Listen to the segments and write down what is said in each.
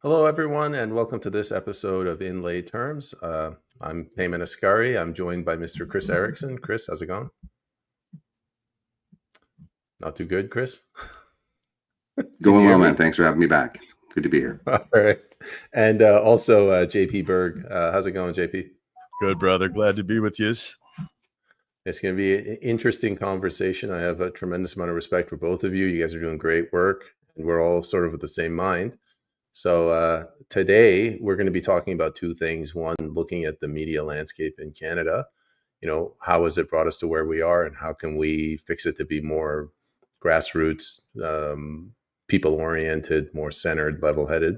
Hello, everyone, and welcome to this episode of In Lay Terms. I'm Peyman Askari. I'm joined by Mr. Kris Eriksen. Kris, how's it going? Not too good, Kris? Can you Going hear well, me? man. Thanks for having me back. Good to be here. All right. And also JP Berg. How's it going, JP? Good, brother. Glad to be with you. It's going to be an interesting conversation. I have a tremendous amount of respect for both of you. You guys are doing great work, and we're all sort of with the same mind. So today we're going to be talking about two things. One, looking at the media landscape in Canada. How has it brought us to where we are, and how can we fix it to be more grassroots, people-oriented, more centered, level-headed?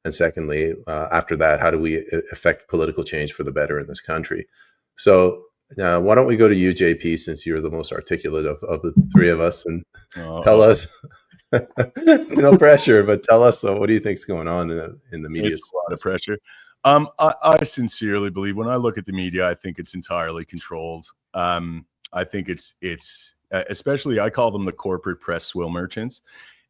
And secondly, after that, how do we affect political change for the better in this country? So why don't we go to you, JP, since you're the most articulate of the three of us, and tell us, no pressure, but tell us, what do you think's going on in the media? It's a lot of pressure. I sincerely believe, when I look at the media, I think it's entirely controlled. I think it's especially, I call them the corporate press swill merchants.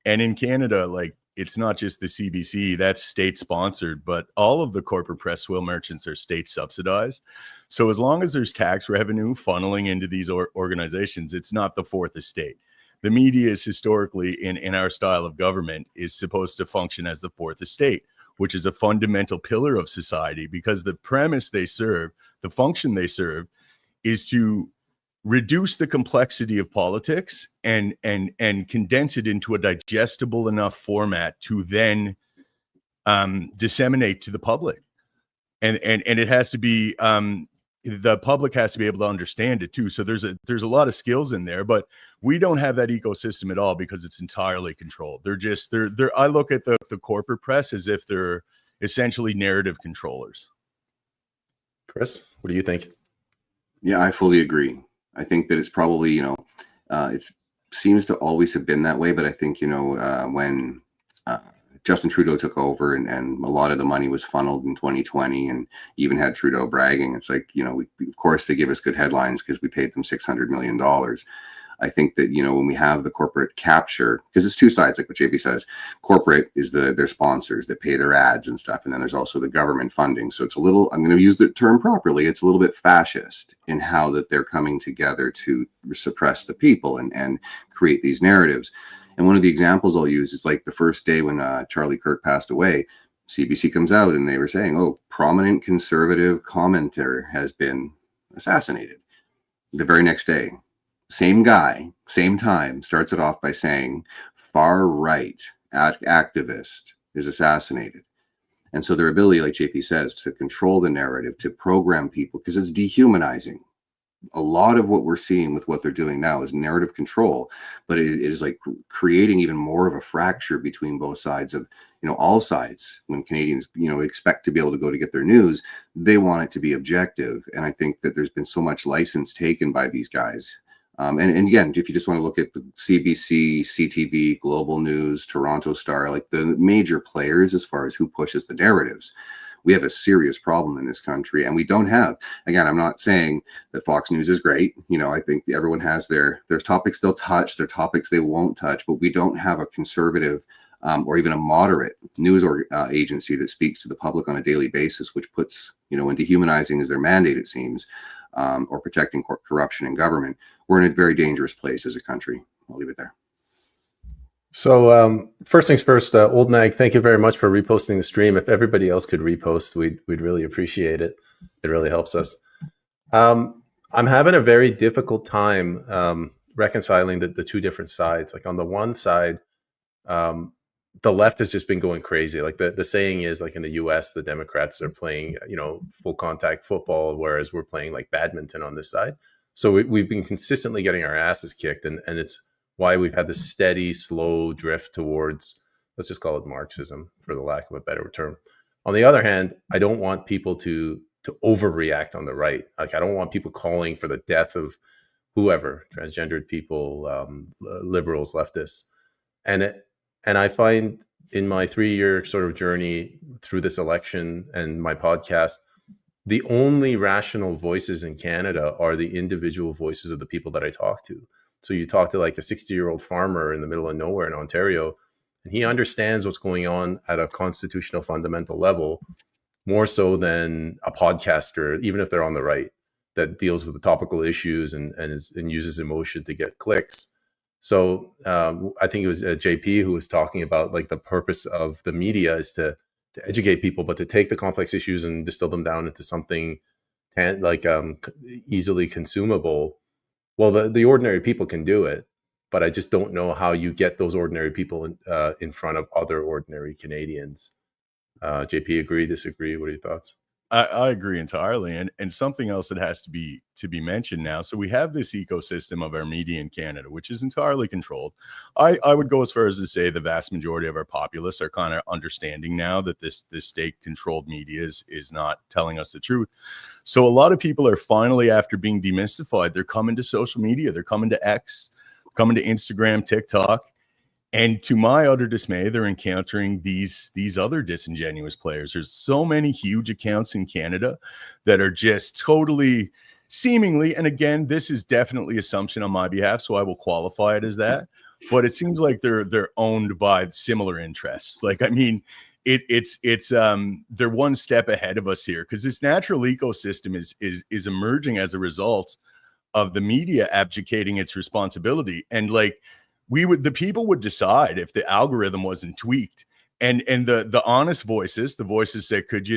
And in Canada, like, it's not just the CBC, that's state sponsored, but all of the corporate press swill merchants are state subsidized. So as long as there's tax revenue funneling into these organizations, it's not the fourth estate. The media is historically, in our style of government, is supposed to function as the fourth estate, which is a fundamental pillar of society, because the premise they serve, the function they serve, is to reduce the complexity of politics and condense it into a digestible enough format to then disseminate to the public. And it has to be, the public has to be able to understand it too. So there's a lot of skills in there, but we don't have that ecosystem at all because it's entirely controlled. I look at the corporate press as if they're essentially narrative controllers. Kris, what do you think? Yeah, I fully agree. I think that it's probably, it seems to always have been that way. But I think, when Justin Trudeau took over and a lot of the money was funneled in 2020, and even had Trudeau bragging, it's like, of course they give us good headlines because we paid them $600 million. I think that, when we have the corporate capture, because it's two sides, like what JP says, corporate is their sponsors that pay their ads and stuff. And then there's also the government funding. So it's a little, I'm going to use the term properly, it's a little bit fascist in how that they're coming together to suppress the people and create these narratives. And one of the examples I'll use is like the first day when Charlie Kirk passed away, CBC comes out and they were saying, oh, prominent conservative commentator has been assassinated. The very next day, same guy, same time, starts it off by saying far right activist is assassinated. And so their ability, like JP says, to control the narrative, to program people, because it's dehumanizing. A lot of what we're seeing with what they're doing now is narrative control, but it is like creating even more of a fracture between both sides of, all sides. When Canadians, expect to be able to go to get their news, they want it to be objective. And I think that there's been so much license taken by these guys. And again, if you just want to look at the CBC, CTV, Global News, Toronto Star, like the major players as far as who pushes the narratives, we have a serious problem in this country. And we don't have, again, I'm not saying that Fox News is great. I think everyone has their topics they'll touch, their topics they won't touch, but we don't have a conservative or even a moderate news agency that speaks to the public on a daily basis, which puts, and dehumanizing is their mandate, it seems, or protecting corruption in government. We're in a very dangerous place as a country. I'll leave it there. So first things first, Old Nag, thank you very much for reposting the stream. If everybody else could repost, we'd really appreciate it. It really helps us. I'm having a very difficult time reconciling the two different sides. Like on the one side, the left has just been going crazy. Like the saying is, like in the US, the Democrats are playing, full contact football, whereas we're playing like badminton on this side. So we've been consistently getting our asses kicked, and it's why we've had this steady, slow drift towards, let's just call it Marxism, for the lack of a better term. On the other hand, I don't want people to overreact on the right. Like I don't want people calling for the death of whoever, transgendered people, liberals, leftists, and I find in my 3-year sort of journey through this election and my podcast, the only rational voices in Canada are the individual voices of the people that I talk to. So you talk to like a 60-year-old farmer in the middle of nowhere in Ontario, and he understands what's going on at a constitutional fundamental level more so than a podcaster, even if they're on the right, that deals with the topical issues and uses emotion to get clicks. So I think it was JP who was talking about like the purpose of the media is to educate people, but to take the complex issues and distill them down into something easily consumable. Well, the ordinary people can do it, but I just don't know how you get those ordinary people in front of other ordinary Canadians. JP, agree, disagree? What are your thoughts? I agree entirely. And something else that has to be mentioned now. So we have this ecosystem of our media in Canada, which is entirely controlled. I would go as far as to say the vast majority of our populace are kind of understanding now that this state-controlled media is not telling us the truth. So a lot of people are finally, after being demystified, they're coming to social media. They're coming to X, coming to Instagram, TikTok. And to my utter dismay, they're encountering these other disingenuous players. There's so many huge accounts in Canada that are just totally seemingly, and again, this is definitely assumption on my behalf, so I will qualify it as that. But it seems like they're owned by similar interests. Like, I mean, it's they're one step ahead of us here because this natural ecosystem is emerging as a result of the media abdicating its responsibility. And like, the people would decide if the algorithm wasn't tweaked, and the honest voices, the voices that could,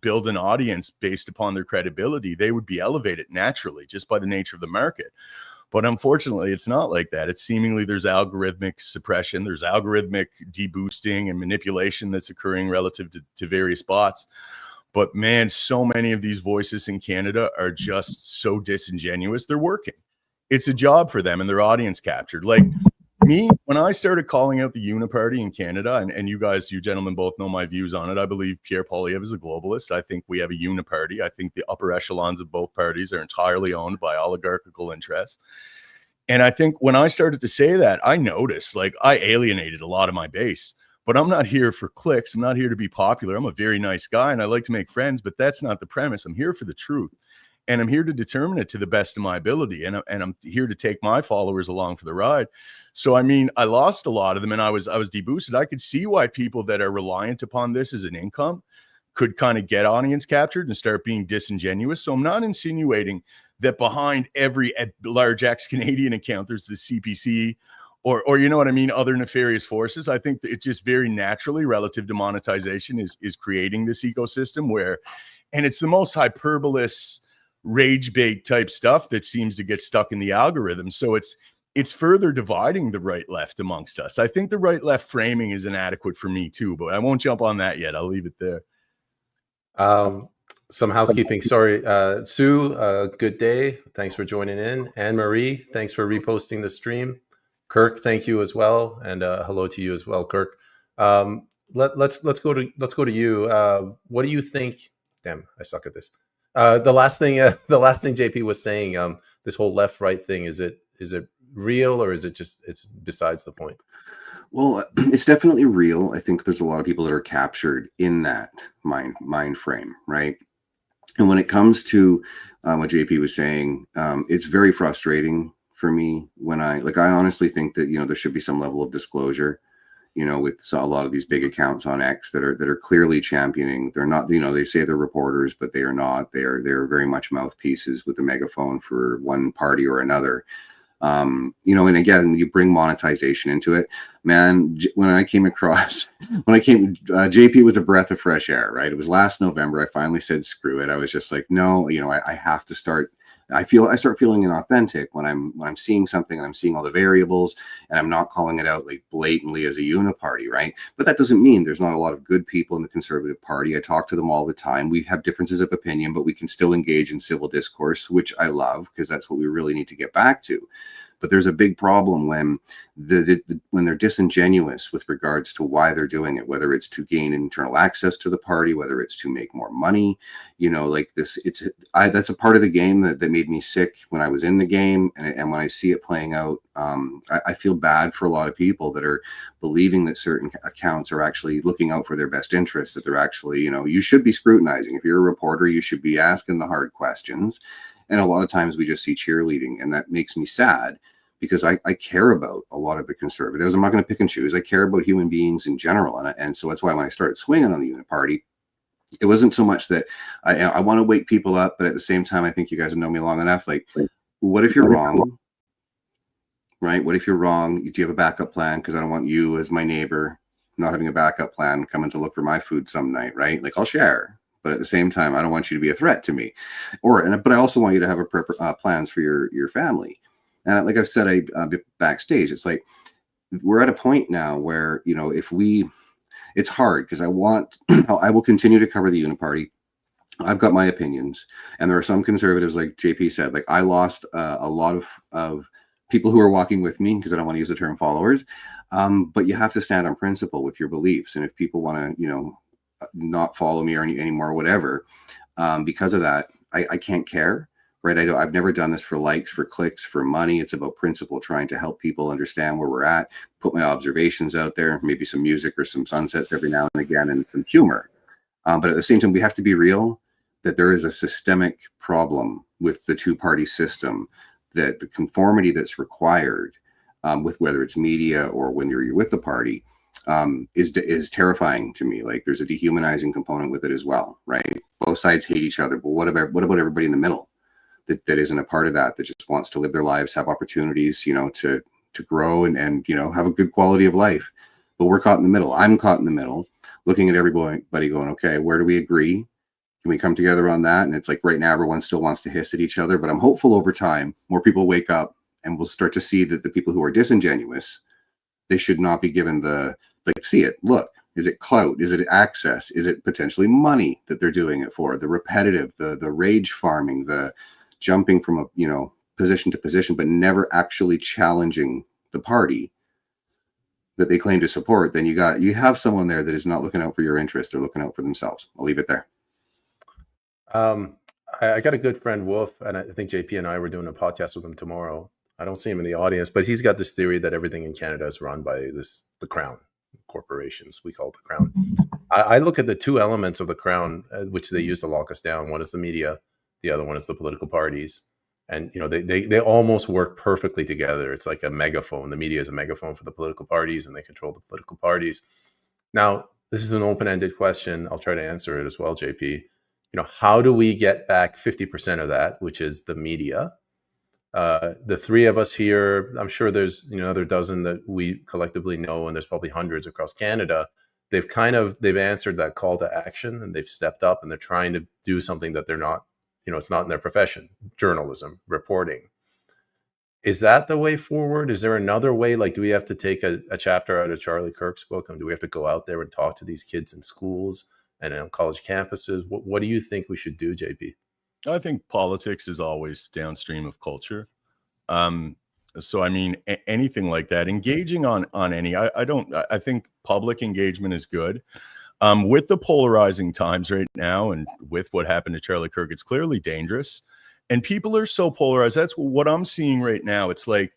build an audience based upon their credibility, they would be elevated naturally just by the nature of the market. But unfortunately, it's not like that. It's seemingly there's algorithmic suppression, there's algorithmic deboosting and manipulation that's occurring relative to various bots. But man, so many of these voices in Canada are just so disingenuous. They're working. It's a job for them and their audience captured. Like, me, when I started calling out the Uniparty in Canada, and you gentlemen both know my views on it. I believe Pierre Poilievre is a globalist. I think we have a Uniparty. I think the upper echelons of both parties are entirely owned by oligarchical interests. And I think when I started to say that, I noticed like I alienated a lot of my base. But I'm not here for clicks. I'm not here to be popular. I'm a very nice guy and I like to make friends, but that's not the premise. I'm here for the truth. And I'm here to determine it to the best of my ability. And I'm here to take my followers along for the ride. So, I mean, I lost a lot of them and I was deboosted. I could see why people that are reliant upon this as an income could kind of get audience captured and start being disingenuous. So I'm not insinuating that behind every large ex-Canadian account, there's the CPC or you know what I mean, other nefarious forces. I think that it just very naturally relative to monetization is creating this ecosystem where, and it's the most hyperbolous rage bait type stuff that seems to get stuck in the algorithm. So it's further dividing the right left amongst us. I think the right left framing is inadequate for me too, but I won't jump on that yet. I'll leave it there. Some housekeeping. Sorry, Sue, good day. Thanks for joining in. Anne-Marie, thanks for reposting the stream. Kirk, thank you as well. And hello to you as well, Kirk. Let's go to you. What do you think? Damn, I suck at this. The last thing JP was saying, this whole left-right thing, is it real or is it just it's besides the point? Well, it's definitely real. I think there's a lot of people that are captured in that mind frame, right? And when it comes to what JP was saying, it's very frustrating for me when I honestly think that there should be some level of disclosure. With a lot of these big accounts on X that are clearly championing. They're not, they say they're reporters, but they are not. They're very much mouthpieces with a megaphone for one party or another. And again, you bring monetization into it, man. When JP was a breath of fresh air, right? It was last November. I finally said, screw it. I was just like, no, I have to start. I start feeling inauthentic when I'm seeing something and I'm seeing all the variables and I'm not calling it out like blatantly as a uniparty, right? But that doesn't mean there's not a lot of good people in the Conservative Party. I talk to them all the time. We have differences of opinion, but we can still engage in civil discourse, which I love because that's what we really need to get back to. But there's a big problem when they're disingenuous with regards to why they're doing it, whether it's to gain internal access to the party, whether it's to make more money, like this. That's a part of the game that made me sick when I was in the game, and when I see it playing out, I feel bad for a lot of people that are believing that certain accounts are actually looking out for their best interests. That they're actually, you should be scrutinizing. If you're a reporter, you should be asking the hard questions. And a lot of times we just see cheerleading, and that makes me sad because I care about a lot of the conservatives. I'm not going to pick and choose. I care about human beings in general. And so that's why when I started swinging on the Uniparty, it wasn't so much that I want to wake people up, but at the same time, I think you guys know me long enough. Like, what if you're wrong? Right? What if you're wrong? Do you have a backup plan? Because I don't want you as my neighbor not having a backup plan coming to look for my food some night, right? Like, I'll share. But at the same time, I don't want you to be a threat to me. But I also want you to have plans for your family. And like I've said, backstage, it's like we're at a point now where, it's hard because I will continue to cover the Uniparty. I've got my opinions, and there are some conservatives, like JP said, like I lost a lot of people who are walking with me, because I don't want to use the term followers. But you have to stand on principle with your beliefs, and if people want to, not follow me or anymore, whatever, because of that, I can't care. Right. I've never done this for likes, for clicks, for money. It's about principle, trying to help people understand where we're at, put my observations out there, maybe some music or some sunsets every now and again, and some humor. But at the same time, we have to be real that there is a systemic problem with the two-party system, that the conformity that's required with whether it's media or when you're with the party is terrifying to me. Like, there's a dehumanizing component with it as well. Right. Both sides hate each other. But what about everybody in the middle? That isn't a part of that just wants to live their lives, have opportunities, to grow and have a good quality of life. But we're caught in the middle. I'm caught in the middle, looking at everybody going, okay, where do we agree? Can we come together on that? And it's like right now, everyone still wants to hiss at each other, but I'm hopeful over time, more people wake up and we'll start to see that the people who are disingenuous, they should not be given see it, look. Is it clout? Is it access? Is it potentially money that they're doing it for? The repetitive, the rage farming, the jumping from a position to position, but never actually challenging the party that they claim to support, then you have someone there that is not looking out for your interests. They're looking out for themselves. I'll leave it there. I got a good friend, Wolf, and I think JP and I were doing a podcast with him tomorrow. I don't see him in the audience, but he's got this theory that everything in Canada is run by the Crown corporations. We call it the Crown. I look at the two elements of the Crown, which they use to lock us down. One is the media. The other one is the political parties. And, they almost work perfectly together. It's like a megaphone. The media is a megaphone for the political parties, and they control the political parties. Now, this is an open-ended question. I'll try to answer it as well, JP. How do we get back 50% of that, which is the media? The three of us here, I'm sure there's another dozen that we collectively know, and there's probably hundreds across Canada. They've answered that call to action, and they've stepped up, and they're trying to do something that they're not, it's not in their profession: journalism, reporting. Is that the way forward? Is there another way? Like, do we have to take a chapter out of Charlie Kirk's book, and do we have to go out there and talk to these kids in schools and on college campuses? What do you think we should do, JP? I think politics is always downstream of culture. So I mean, anything like that, engaging on any, I think public engagement is good. With the polarizing times right now, and with what happened to Charlie Kirk, it's clearly dangerous, and people are so polarized. That's what I'm seeing right now. It's like,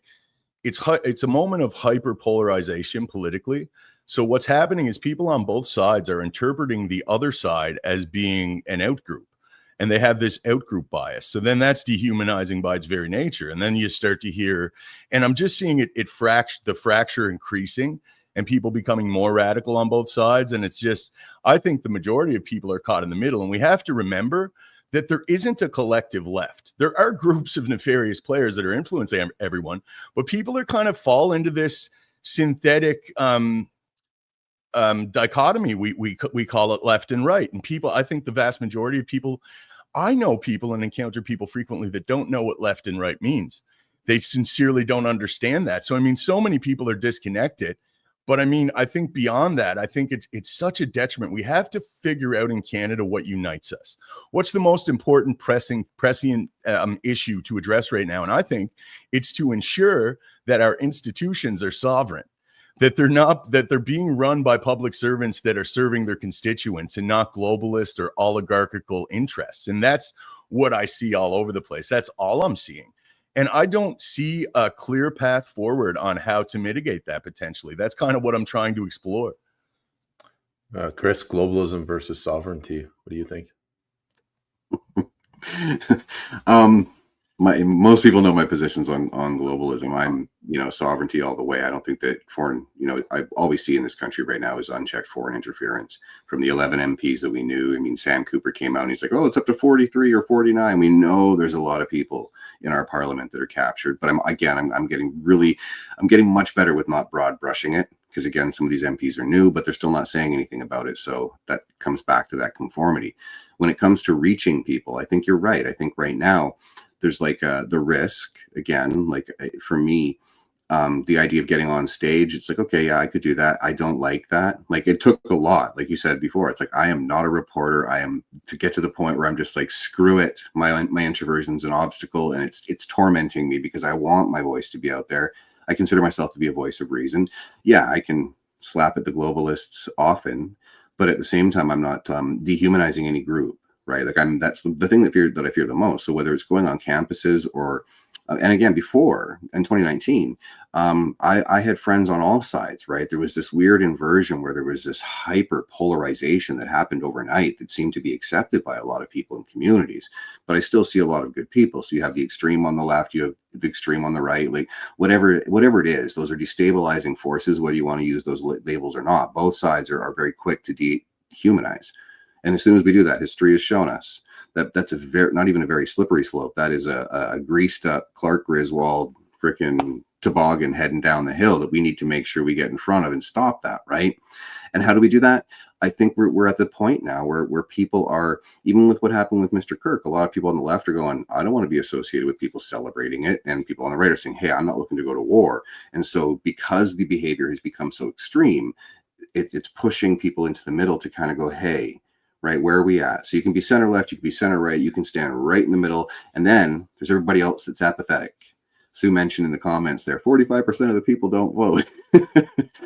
it's a moment of hyper polarization politically. So what's happening is people on both sides are interpreting the other side as being an outgroup, and they have this outgroup bias. So then that's dehumanizing by its very nature. And then you start to hear, and I'm just seeing the fracture increasing, and people becoming more radical on both sides. And it's just, I think the majority of people are caught in the middle. And we have to remember that there isn't a collective left. There are groups of nefarious players that are influencing everyone, but people are kind of fall into this synthetic dichotomy. We call it left and right. And people, I think the vast majority of people, I know people and encounter people frequently that don't know what left and right means. They sincerely don't understand that. So, I mean, so many people are disconnected. But I mean, I think beyond that, I think it's such a detriment. We have to figure out in Canada what unites us. What's the most important pressing issue to address right now? And I think it's to ensure that our institutions are sovereign, that they're being run by public servants that are serving their constituents and not globalist or oligarchical interests. And that's what I see all over the place. That's all I'm seeing. And I don't see a clear path forward on how to mitigate that potentially. That's kind of what I'm trying to explore. Kris, globalism versus sovereignty. What do you think? most people know my positions on globalism. I'm, sovereignty all the way. I don't think that foreign, all we see in this country right now is unchecked foreign interference from the 11 MPs that we knew. I mean, Sam Cooper came out and he's like, oh, it's up to 43 or 49. We know there's a lot of people in our parliament that are captured, but I'm getting much better with not broad brushing it, because again, some of these MPs are new, but they're still not saying anything about it. So that comes back to that conformity. When it comes to reaching people, I think you're right. I think right now, there's like the risk again, like for me, the idea of getting on stage, it's like, okay, yeah, I could do that. I don't like that. Like it took a lot, like you said before, it's like, I am not a reporter. I am to get to the point where I'm just like, screw it. My introversion's an obstacle and it's tormenting me because I want my voice to be out there. I consider myself to be a voice of reason. Yeah, I can slap at the globalists often, but at the same time, I'm not dehumanizing any group. Right, like that's the thing that I fear the most. So whether it's going on campuses or, and again, before in 2019, I had friends on all sides. Right, there was this weird inversion where there was this hyper polarization that happened overnight that seemed to be accepted by a lot of people in communities. But I still see a lot of good people. So you have the extreme on the left, you have the extreme on the right. Like whatever it is, those are destabilizing forces. Whether you want to use those labels or not, both sides are very quick to dehumanize. And as soon as we do that, history has shown us that that's not even a very slippery slope. That is a greased up Clark Griswold freaking toboggan heading down the hill that we need to make sure we get in front of and stop that, right? And how do we do that? I think we're at the point now where people are, even with what happened with Mr. Kirk, a lot of people on the left are going, I don't want to be associated with people celebrating it. And people on the right are saying, hey, I'm not looking to go to war. And so because the behavior has become so extreme, it's pushing people into the middle to kind of go, hey, right, where are we at? So you can be center left, you can be center right, you can stand right in the middle, and then there's everybody else that's apathetic. Sue mentioned in the comments there, 45% of the people don't vote.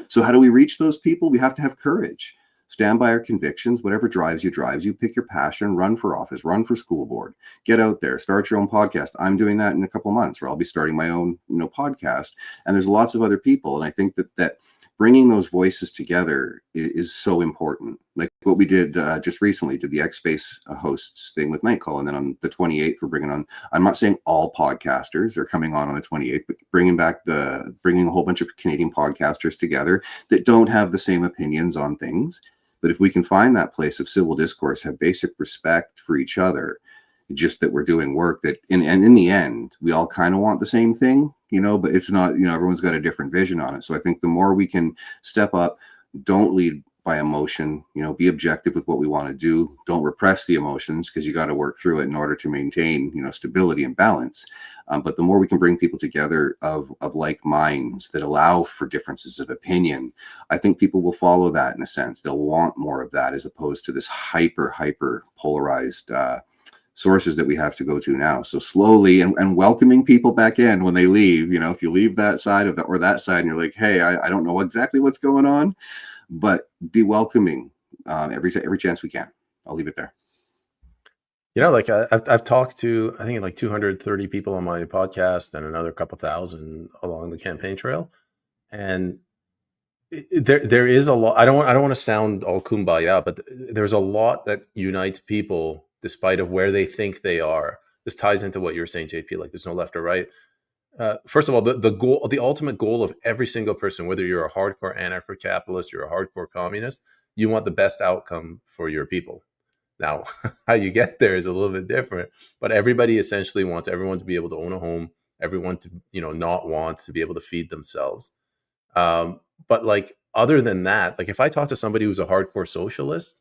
So how do we reach those people? We have to have courage. Stand by our convictions. Whatever drives you, pick your passion, run for office, run for school board, get out there, start your own podcast. I'm doing that in a couple of months, where I'll be starting my own, podcast. And there's lots of other people. And I think that bringing those voices together is so important. Like what we did just recently, did the X-Space hosts thing with Nightcall. And then on the 28th, we're bringing on, I'm not saying all podcasters are coming on the 28th, but bringing a whole bunch of Canadian podcasters together that don't have the same opinions on things. But if we can find that place of civil discourse, have basic respect for each other, just that we're doing work that in the end, we all kind of want the same thing, but it's not, everyone's got a different vision on it. So I think the more we can step up, don't lead by emotion, be objective with what we want to do. Don't repress the emotions, because you got to work through it in order to maintain, stability and balance. But the more we can bring people together of like minds that allow for differences of opinion, I think people will follow that in a sense. They'll want more of that, as opposed to this hyper polarized, sources that we have to go to now. So slowly and welcoming people back in when they leave, if you leave that side of or that side and you're like, hey, I don't know exactly what's going on, but be welcoming every chance we can. I'll leave it there. Like I've talked to, I think like 230 people on my podcast and another couple thousand along the campaign trail. And there is a lot. I don't want to sound all kumbaya, but there's a lot that unites people despite of where they think they are. This ties into what you're saying, JP, like there's no left or right. First of all, the ultimate goal of every single person, whether you're a hardcore anarcho-capitalist, you're a hardcore communist, you want the best outcome for your people. Now, how you get there is a little bit different, but everybody essentially wants everyone to be able to own a home, everyone to, not want to be able to feed themselves. But like, other than that, like if I talk to somebody who's a hardcore socialist,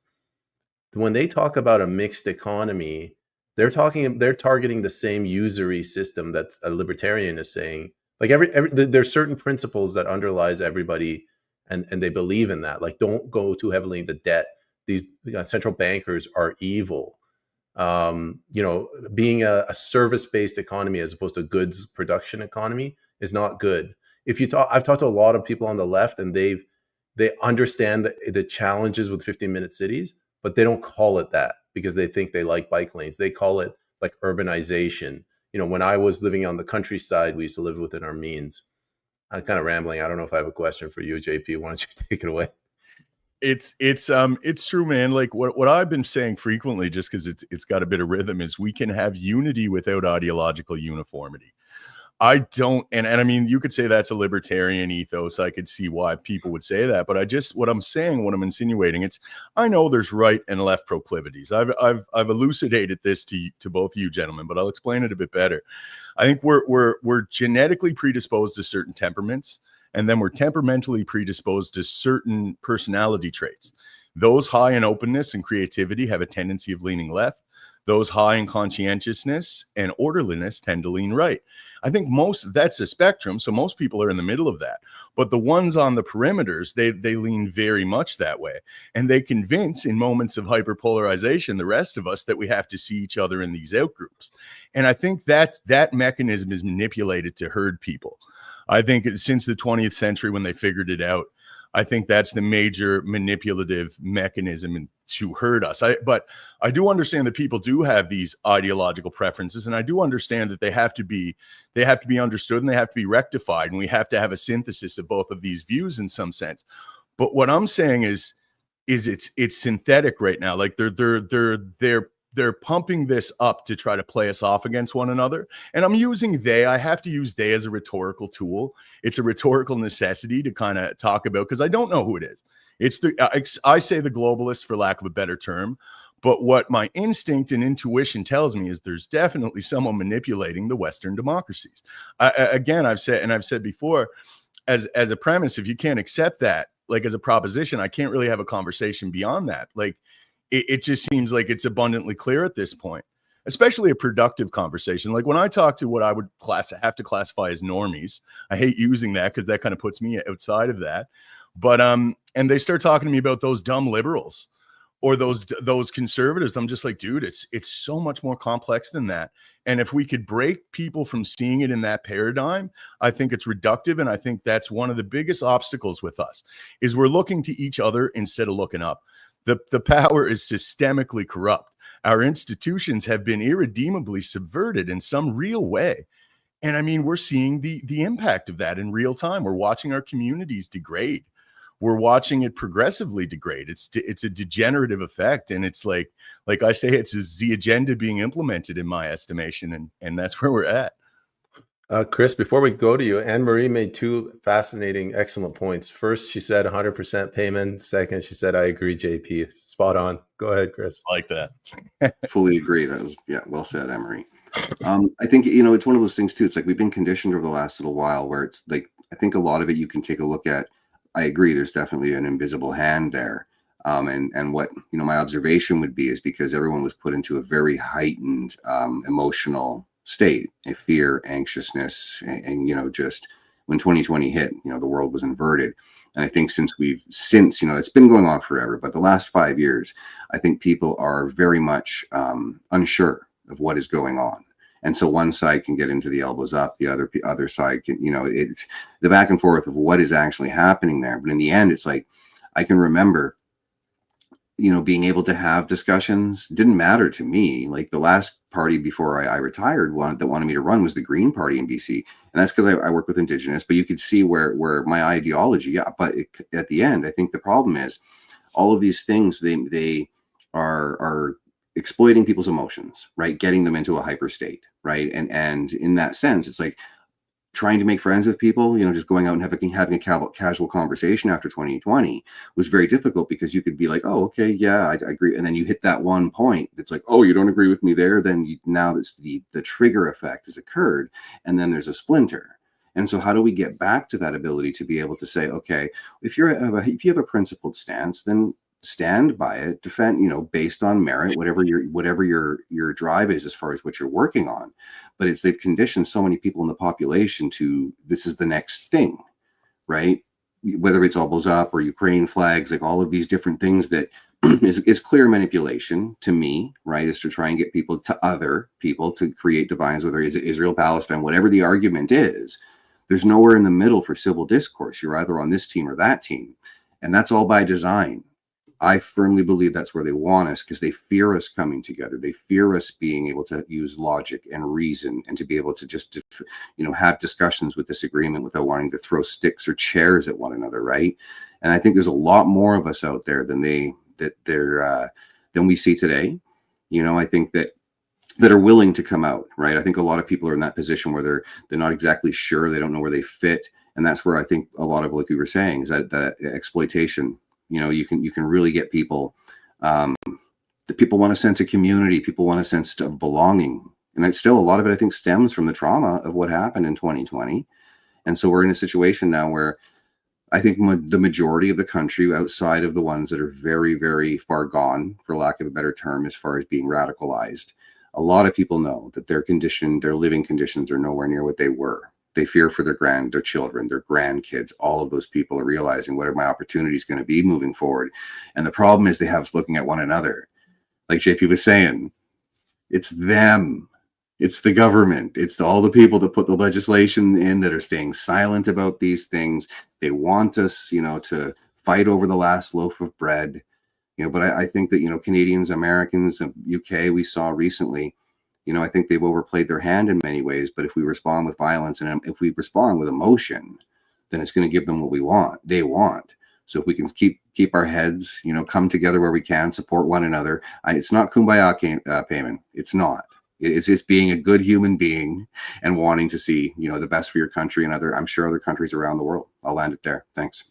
when they talk about a mixed economy, they're targeting the same usury system that a libertarian is saying. Like there's certain principles that underlies everybody, and they believe in that. Like, don't go too heavily into debt. These central bankers are evil. Being a service-based economy as opposed to a goods production economy is not good. I've talked to a lot of people on the left, and they understand the challenges with 15-minute cities, but they don't call it that because they think they like bike lanes. They call it like urbanization. When I was living on the countryside, we used to live within our means. I'm kind of rambling. I don't know if I have a question for you, JP. Why don't you take it away? It's true, man. Like what I've been saying frequently, just because it's got a bit of rhythm, is we can have unity without ideological uniformity. I don't, and I mean, you could say that's a libertarian ethos. I could see why people would say that, but what I'm saying, what I'm insinuating, I know there's right and left proclivities. I've elucidated this to both of you gentlemen, but I'll explain it a bit better. I think we're genetically predisposed to certain temperaments, and then we're temperamentally predisposed to certain personality traits. Those high in openness and creativity have a tendency of leaning left. Those high in conscientiousness and orderliness tend to lean right. I think that's a spectrum, so most people are in the middle of that. But the ones on the perimeters, they lean very much that way. And they convince, in moments of hyperpolarization, the rest of us that we have to see each other in these outgroups. And I think that mechanism is manipulated to herd people. I think since the 20th century, when they figured it out, I think that's the major manipulative mechanism to hurt us. But I do understand that people do have these ideological preferences, and I do understand that they have to be understood and they have to be rectified, and we have to have a synthesis of both of these views in some sense. But what I'm saying is it's synthetic right now. Like they're pumping this up to try to play us off against one another. And I'm using they. I have to use they as a rhetorical tool. It's a rhetorical necessity to kind of talk about, because I don't know who it is. I say the globalists, for lack of a better term. But what my instinct and intuition tells me is there's definitely someone manipulating the Western democracies. Again, I've said before, as a premise, if you can't accept that, like as a proposition, I can't really have a conversation beyond that. Like, it just seems like it's abundantly clear at this point, especially a productive conversation. Like when I talk to what I would have to classify as normies, I hate using that because that kind of puts me outside of that. But and they start talking to me about those dumb liberals or those conservatives. I'm just like, dude, it's so much more complex than that. And if we could break people from seeing it in that paradigm, I think it's reductive. And I think that's one of the biggest obstacles with us, is we're looking to each other instead of looking up. The power is systemically corrupt. Our institutions have been irredeemably subverted in some real way. And I mean, we're seeing the impact of that in real time. We're watching our communities degrade. We're watching it progressively degrade. It's a degenerative effect. And it's like I say, it's the agenda being implemented in my estimation. And that's where we're at. Kris, before we go to you, Anne-Marie made two fascinating, excellent points. First, she said 100% Peyman. Second, she said, I agree, JP. Spot on. Go ahead, Kris. I like that. Fully agree. That was, well said, Anne-Marie. I think, it's one of those things too. It's like we've been conditioned over the last little while where it's like, I think a lot of it you can take a look at. I agree. There's definitely an invisible hand there. And what, my observation would be is because everyone was put into a very heightened emotional state, a fear, anxiousness, and just when 2020 hit, the world was inverted. And I think since it's been going on forever, but the last 5 years, I think people are very much unsure of what is going on. And so one side can get into the elbows up, the other side can, it's the back and forth of what is actually happening there. But in the end, it's like, I can remember, being able to have discussions didn't matter to me. Like the last party before I retired, that wanted me to run was the Green Party in BC. And that's because I work with Indigenous, but you could see where my ideology, but at the end, I think the problem is all of these things, they are exploiting people's emotions, right? Getting them into a hyper state, right? And in that sense, it's like trying to make friends with people, just going out and having a casual conversation after 2020 was very difficult because you could be like, oh, okay, yeah, I agree. And then you hit that one point that's like, oh, you don't agree with me there. Then now that's the trigger effect has occurred. And then there's a splinter. And so how do we get back to that ability to be able to say, okay, if you have a principled stance, then stand by it, defend, based on merit, whatever your drive is as far as what you're working on. But they've conditioned so many people in the population to, this is the next thing, right? Whether it's elbows up or Ukraine flags, like all of these different things that is clear manipulation to me, right? Is to try and get people to other people to create divides, whether it's Israel, Palestine, whatever the argument is. There's nowhere in the middle for civil discourse. You're either on this team or that team. And that's all by design. I firmly believe that's where they want us, because they fear us coming together. They fear us being able to use logic and reason, and to be able to just, have discussions with disagreement without wanting to throw sticks or chairs at one another, right? And I think there's a lot more of us out there than we see today. I think that are willing to come out, right? I think a lot of people are in that position where they're not exactly sure, they don't know where they fit, and that's where I think a lot of, like we were saying, is that exploitation. You can really get people. The people want a sense of community. People want a sense of belonging, and it's still, a lot of it, I think, stems from the trauma of what happened in 2020. And so we're in a situation now where I think the majority of the country, outside of the ones that are very, very far gone, for lack of a better term, as far as being radicalized, a lot of people know that their living conditions are nowhere near what they were. They fear for their children, their grandkids. All of those people are realizing, what are my opportunities going to be moving forward? And the problem is, they have us looking at one another. Like JP was saying, it's them. It's the government. It's all the people that put the legislation in that are staying silent about these things. They want us, to fight over the last loaf of bread. But I think that, Canadians, Americans, UK, we saw recently, I think they've overplayed their hand in many ways. But if we respond with violence, and if we respond with emotion, then it's going to give them what they want. So if we can keep our heads, come together where we can, support one another. It's not kumbaya, Peyman. It's not. It's just being a good human being and wanting to see, the best for your country and I'm sure other countries around the world. I'll land it there. Thanks.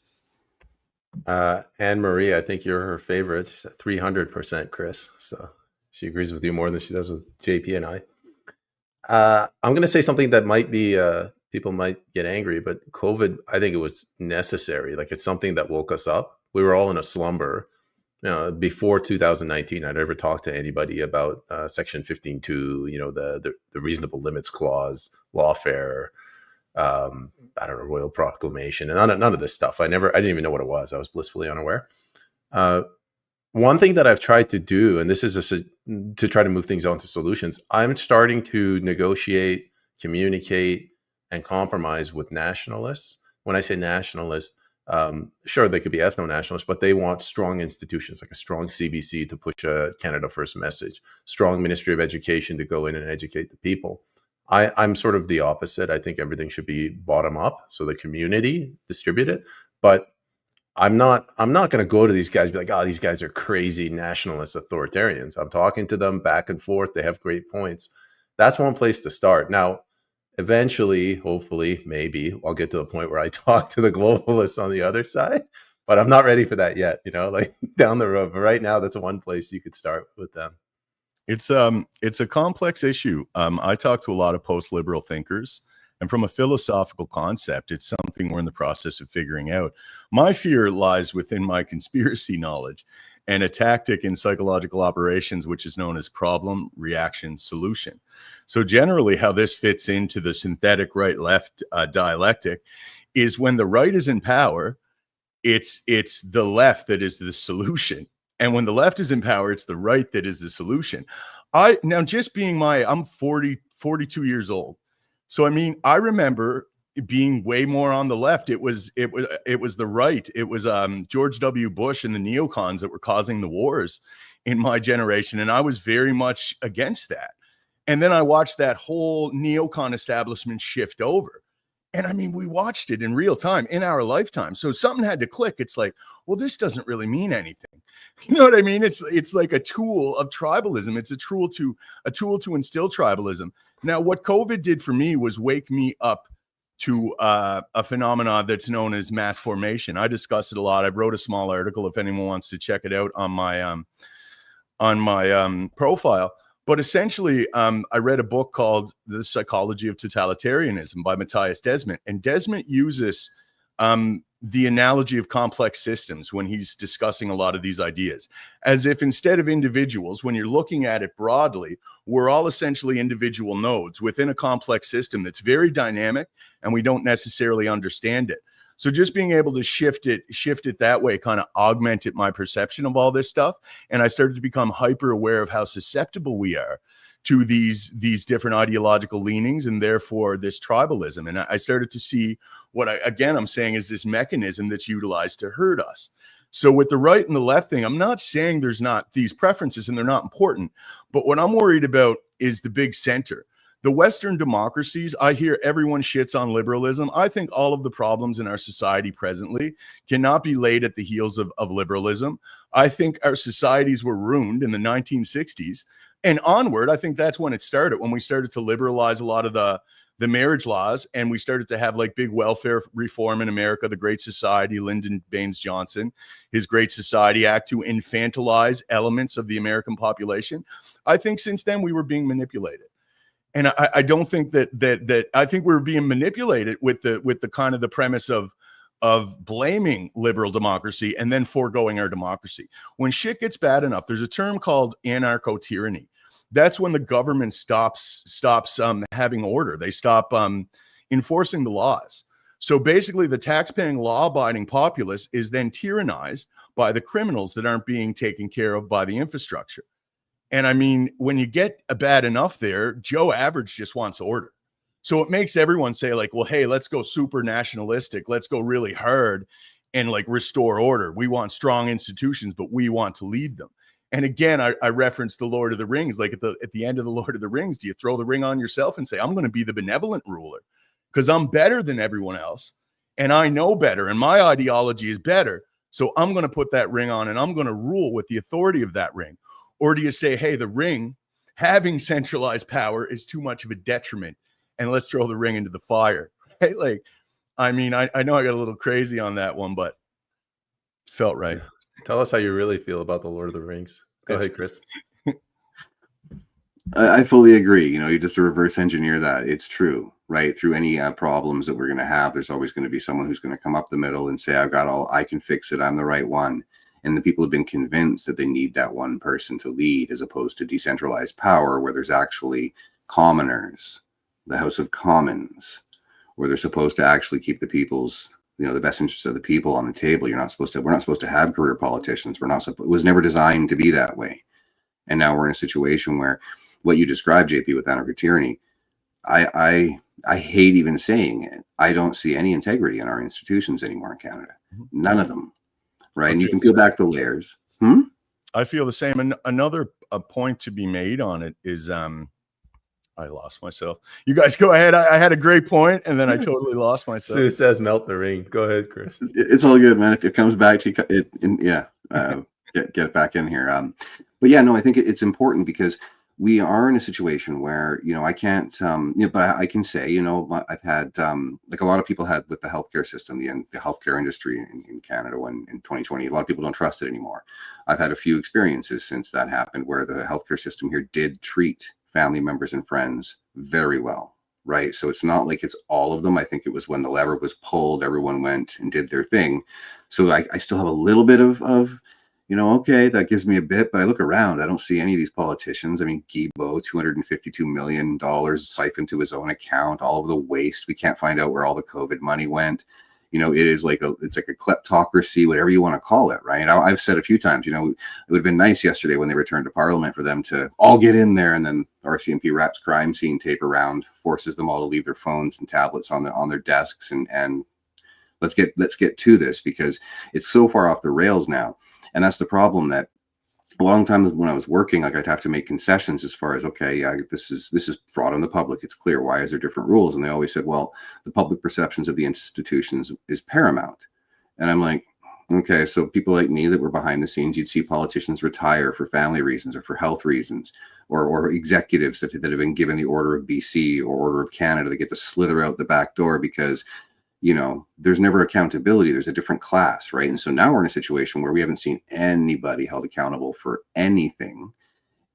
Anne Marie, I think you're her favorite. She's at 300%, Kris. So she agrees with you more than she does with JP and I. I'm going to say something that might be, people might get angry, but COVID, I think it was necessary. Like, it's something that woke us up. We were all in a slumber. Before 2019, I never talked to anybody about Section 15.2, the reasonable limits clause, lawfare, I don't know, royal proclamation, and none of this stuff. I didn't even know what it was. I was blissfully unaware. One thing that I've tried to do, and this is to try to move things on to solutions, I'm starting to negotiate, communicate, and compromise with nationalists. When I say nationalists, sure, they could be ethno-nationalists, but they want strong institutions, like a strong CBC to push a Canada First message, strong Ministry of Education to go in and educate the people. I'm sort of the opposite. I think everything should be bottom up, so the community distribute it. But I'm not going to go to these guys and be like, oh, these guys are crazy nationalist authoritarians. I'm talking to them back and forth. They have great points. That's one place to start. Now, eventually, hopefully, maybe I'll get to the point where I talk to the globalists on the other side, but I'm not ready for that yet, like down the road. But right now, that's one place you could start with them. It's a complex issue. I talk to a lot of post-liberal thinkers, and from a philosophical concept, it's something we're in the process of figuring out. My fear lies within my conspiracy knowledge and a tactic in psychological operations, which is known as problem, reaction, solution. So generally, how this fits into the synthetic right-left dialectic is, when the right is in power, it's the left that is the solution. And when the left is in power, it's the right that is the solution. I'm 42 years old. So, I remember being way more on the left. It was the right. It was George W. Bush and the neocons that were causing the wars in my generation. And I was very much against that. And then I watched that whole neocon establishment shift over. And we watched it in real time in our lifetime. So something had to click. It's like, well, this doesn't really mean anything. You know what I mean? It's like a tool of tribalism. It's a tool to instill tribalism. Now, what COVID did for me was wake me up to a phenomenon that's known as mass formation. I discuss it a lot. I wrote a small article if anyone wants to check it out on my profile. But essentially, I read a book called The Psychology of Totalitarianism by Matthias Desmet. And Desmet uses the analogy of complex systems when he's discussing a lot of these ideas, as if instead of individuals, when you're looking at it broadly, we're all essentially individual nodes within a complex system that's very dynamic, and we don't necessarily understand it. So just being able to shift it that way kind of augmented my perception of all this stuff. And I started to become hyper aware of how susceptible we are to these different ideological leanings, and therefore this tribalism. And I started to see what I'm saying is this mechanism that's utilized to hurt us. So with the right and the left thing, I'm not saying there's not these preferences and they're not important, but what I'm worried about is the big center. The Western democracies, I hear everyone shits on liberalism. I think all of the problems in our society presently cannot be laid at the heels of liberalism. I think our societies were ruined in the 1960s and onward. I think that's when it started, when we started to liberalize a lot of the marriage laws, and we started to have like big welfare reform in America, the Great Society, Lyndon Baines Johnson, his Great Society Act to infantilize elements of the American population. I think since then we were being manipulated. And I don't think that I think we were being manipulated with the kind of the premise of blaming liberal democracy and then foregoing our democracy. When shit gets bad enough, there's a term called anarcho-tyranny. That's when the government stops having order. They stop enforcing the laws. So basically, the tax-paying, law-abiding populace is then tyrannized by the criminals that aren't being taken care of by the infrastructure. And I mean, when you get bad enough there, Joe Average just wants order. So it makes everyone say like, well, hey, let's go super nationalistic. Let's go really hard and like restore order. We want strong institutions, but we want to lead them. And again, I referenced the Lord of the Rings. Like at the end of the Lord of the Rings, do you throw the ring on yourself and say, I'm going to be the benevolent ruler because I'm better than everyone else and I know better and my ideology is better. So I'm going to put that ring on and I'm going to rule with the authority of that ring. Or do you say, hey, the ring having centralized power is too much of a detriment and let's throw the ring into the fire? Right? Like, I mean, I know I got a little crazy on that one, but it felt right. Tell us how you really feel about the Lord of the Rings. Go ahead, Kris. I fully agree. You know, you just to reverse engineer that. It's true, right? Through any problems that we're going to have, there's always going to be someone who's going to come up the middle and say, I can fix it. I'm the right one. And the people have been convinced that they need that one person to lead, as opposed to decentralized power where there's actually commoners, the House of Commons, where they're supposed to actually keep the people's, you know, the best interests of the people on the table. We're not supposed to have career politicians. It was never designed to be that way. And now we're in a situation where what you described, JP, with anarcho tyranny, I hate even saying it. I don't see any integrity in our institutions anymore in Canada. None of them. Right. And you can peel back the layers. I feel the same. And another point to be made on it is I lost myself. You guys go ahead. I had a great point and then I totally lost myself. Sue says melt the ring. Go ahead, Kris. It's all good, man. If it comes back to it, get back in here. But yeah, no, I think it's important because we are in a situation where, you know, I can't, but I can say, you know, I've had, like a lot of people had with the healthcare system, the healthcare industry in Canada when in 2020, a lot of people don't trust it anymore. I've had a few experiences since that happened where the healthcare system here did treat family members and friends very well, right? So it's not like it's all of them. I think it was when the lever was pulled, everyone went and did their thing. So I still have a little bit of you know, okay, that gives me a bit, but I look around, I don't see any of these politicians. I mean, Guilbeault, $252 million siphoned to his own account, all of the waste. We can't find out where all the COVID money went. You know, it's like a kleptocracy, whatever you want to call it, right? I've said a few times, you know, it would have been nice yesterday when they returned to Parliament for them to all get in there, and then RCMP wraps crime scene tape around, forces them all to leave their phones and tablets on their desks, and let's get to this because it's so far off the rails now. And that's the problem, that a long time when I was working, like I'd have to make concessions as far as, okay, yeah, this is fraud on the public. It's clear. Why is there different rules? And they always said, well, the public perceptions of the institutions is paramount. And I'm like, okay, so people like me that were behind the scenes, you'd see politicians retire for family reasons or for health reasons, or executives that have been given the Order of BC or Order of Canada that get to slither out the back door because, you know, there's never accountability. There's a different class, right? And so now we're in a situation where we haven't seen anybody held accountable for anything.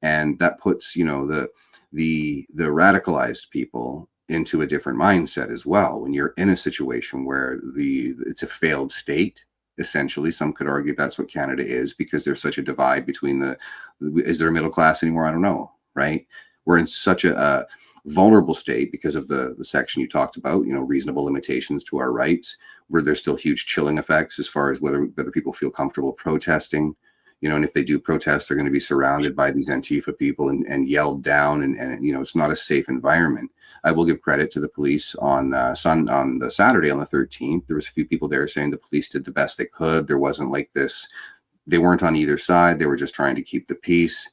And that puts, you know, the radicalized people into a different mindset as well. When you're in a situation where it's a failed state, essentially, some could argue that's what Canada is, because there's such a divide between is there a middle class anymore? I don't know, right? We're in such a vulnerable state because of the section you talked about, you know, reasonable limitations to our rights, where there's still huge chilling effects as far as whether people feel comfortable protesting. you know, and if they do protest, they're going to be surrounded by these Antifa people and yelled down, and you know, it's not a safe environment. I will give credit to the police on the Saturday on the 13th. There was a few people there saying the police did the best they could. There wasn't like this, they weren't on either side. They were just trying to keep the peace.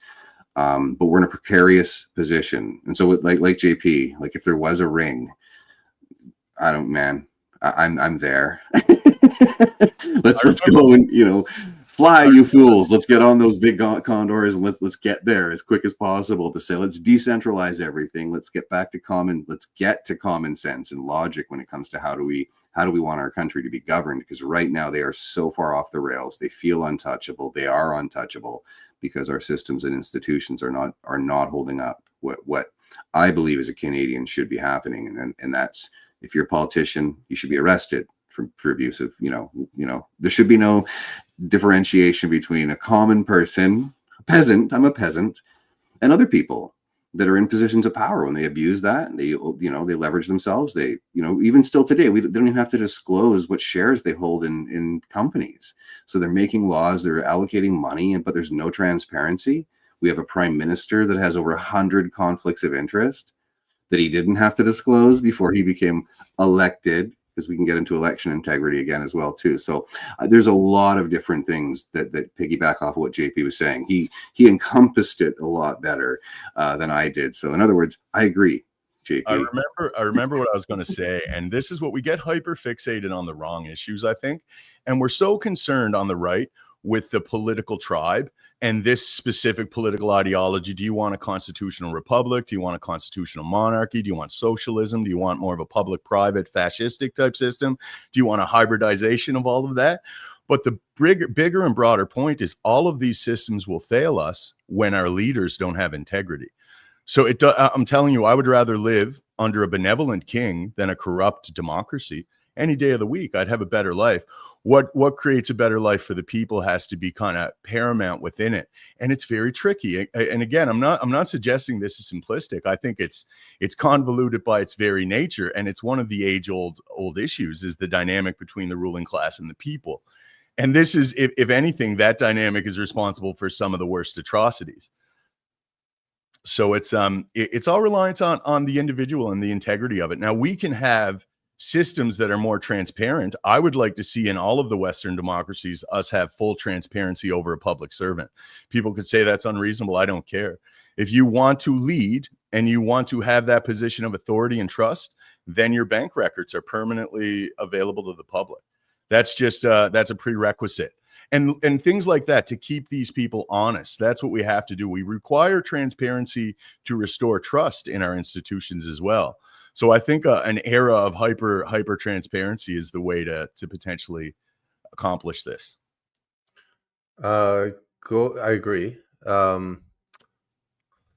But we're in a precarious position. And so like JP, like if there was a ring, I'm there. let's go and, you know, fly, you fools. Let's get on those big condors and let's get there as quick as possible to say, let's decentralize everything. Let's get to common sense and logic when it comes to how do we want our country to be governed? Because right now they are so far off the rails. They feel untouchable. They are untouchable because our systems and institutions are not holding up what I believe as a Canadian should be happening. And that's, if you're a politician, you should be arrested for abuse of, you know, there should be no differentiation between a common person, a peasant, I'm a peasant, and other people that are in positions of power. When they abuse that, and they, you know, they leverage themselves. They, you know, even still today, they don't even have to disclose what shares they hold in companies. So they're making laws, they're allocating money, but there's no transparency. We have a prime minister that has over 100 conflicts of interest that he didn't have to disclose before he became elected, because we can get into election integrity again as well too. So there's a lot of different things that piggyback off of what JP was saying. He encompassed it a lot better than I did. So in other words, I agree, JP. I remember what I was going to say, and this is what we get hyper fixated on the wrong issues, I think, and we're so concerned on the right with the political tribe and this specific political ideology. Do you want a constitutional republic? Do you want a constitutional monarchy? Do you want socialism? Do you want more of a public-private fascistic type system? Do you want a hybridization of all of that? But the bigger and broader point is all of these systems will fail us when our leaders don't have integrity. So I'm telling you, I would rather live under a benevolent king than a corrupt democracy any day of the week. I'd have a better life. What creates a better life for the people has to be kind of paramount within it, and it's very tricky. And again, I'm not suggesting this is simplistic. I think it's convoluted by its very nature, and it's one of the age-old issues, is the dynamic between the ruling class and the people. And this is, if anything, that dynamic is responsible for some of the worst atrocities. So it's all reliant on the individual and the integrity of it. Now, we can have systems that are more transparent. I would like to see in all of the Western democracies us have full transparency over a public servant. People could say that's unreasonable. I don't care. If you want to lead and you want to have that position of authority and trust, then your bank records are permanently available to the public. That's just that's a prerequisite. And things like that to keep these people honest. That's what we have to do. We require transparency to restore trust in our institutions as well. So I think an era of hyper transparency is the way to potentially accomplish this. I agree.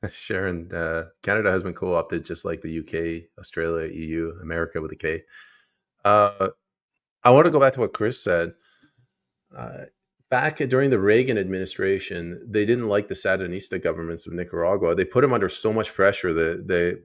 Sharon, Canada has been co-opted just like the UK, Australia, EU, America with a K. I want to go back to what Kris said. Back during the Reagan administration, they didn't like the Sandinista governments of Nicaragua. They put them under so much pressure that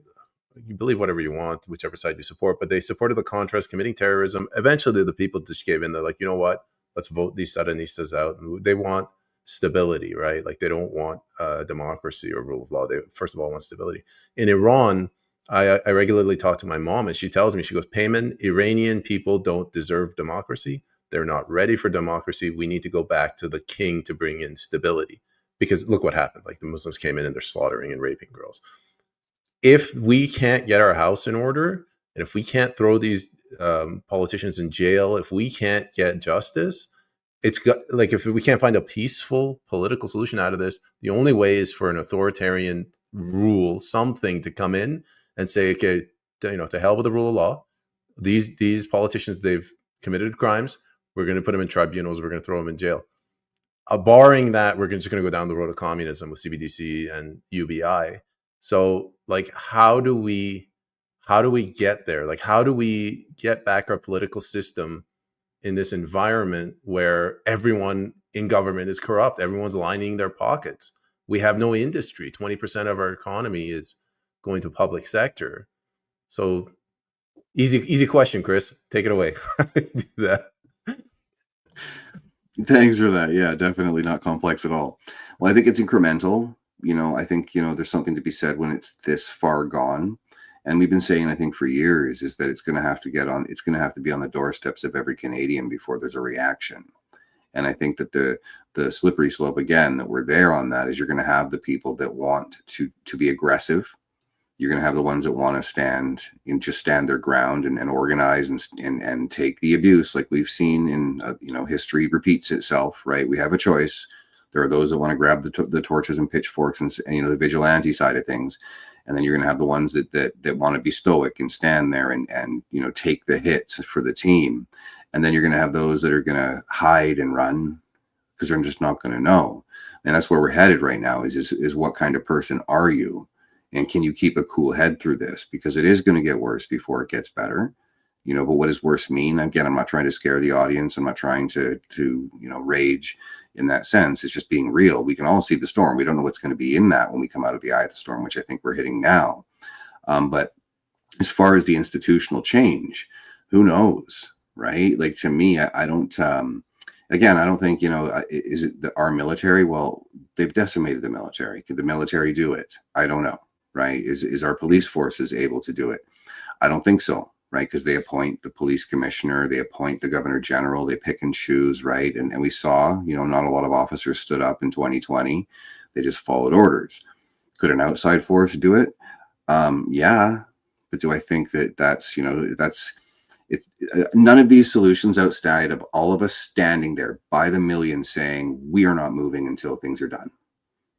you believe whatever you want, whichever side you support, but they supported the Contras committing terrorism. Eventually, the people just gave in. They're like, you know what? Let's vote these Sandinistas out. They want stability, right? Like they don't want democracy or rule of law. They first of all want stability. In Iran, I regularly talk to my mom, and she tells me, she goes, Peyman, Iranian people don't deserve democracy. They're not ready for democracy. We need to go back to the king to bring in stability. Because look what happened. Like the Muslims came in and they're slaughtering and raping girls. If we can't get our house in order, and if we can't throw these politicians in jail, if we can't get justice, it's got, like, if we can't find a peaceful political solution out of this, the only way is for an authoritarian rule, something to come in and say, okay, to hell with the rule of law. These politicians, they've committed crimes. We're going to put them in tribunals. We're going to throw them in jail. Barring that, we're just going to go down the road of communism with CBDC and UBI. So, like, how do we get there? Like, how do we get back our political system in this environment where everyone in government is corrupt? Everyone's lining their pockets. We have no industry. 20% of our economy is going to public sector. So, easy question, Kris. Take it away. How do you do that? Thanks for that. Yeah, definitely not complex at all. Well, I think it's incremental. I think, there's something to be said when it's this far gone. And we've been saying, I think for years, is that it's going to have to be on the doorsteps of every Canadian before there's a reaction. And I think that the slippery slope, again, that we're there on that, is you're going to have the people that want to be aggressive. You're going to have the ones that want to stand their ground and organize and take the abuse, like we've seen in history repeats itself, right? We have a choice. There are those that want to grab the torches and pitchforks and the vigilante side of things, and then you're going to have the ones that want to be stoic and stand there and take the hits for the team, and then you're going to have those that are going to hide and run because they're just not going to know. And that's where we're headed right now. Is what kind of person are you? And can you keep a cool head through this? Because it is going to get worse before it gets better. But what does worse mean? Again, I'm not trying to scare the audience. I'm not trying to rage in that sense. It's just being real. We can all see the storm. We don't know what's going to be in that when we come out of the eye of the storm, which I think we're hitting now. But as far as the institutional change, who knows, right? Like, to me, I don't, again, I don't think, is it our military? Well, they've decimated the military. Could the military do it? I don't know. Right? Is our police forces able to do it? I don't think so, right? Because they appoint the police commissioner, they appoint the governor general, they pick and choose, right? And we saw, not a lot of officers stood up in 2020. They just followed orders. Could an outside force do it? Yeah, but do I think that's it? None of these solutions outside of all of us standing there by the millions saying we are not moving until things are done.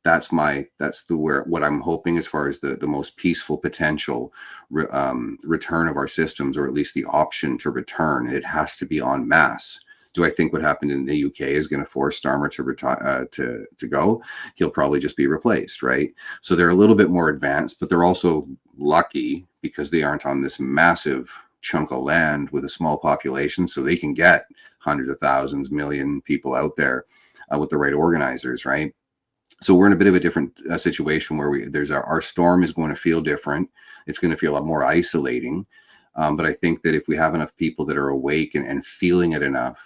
What I'm hoping, as far as the most peaceful potential return of our systems, or at least the option to return. It has to be en masse. Do I think what happened in the UK is going to force Starmer to retire, to go? He'll probably just be replaced, right? So they're a little bit more advanced, but they're also lucky because they aren't on this massive chunk of land with a small population, so they can get hundreds of thousands, million people out there with the right organizers, right? So we're in a bit of a different situation where our storm is going to feel different. It's going to feel a lot more isolating. But I think that if we have enough people that are awake and feeling it enough,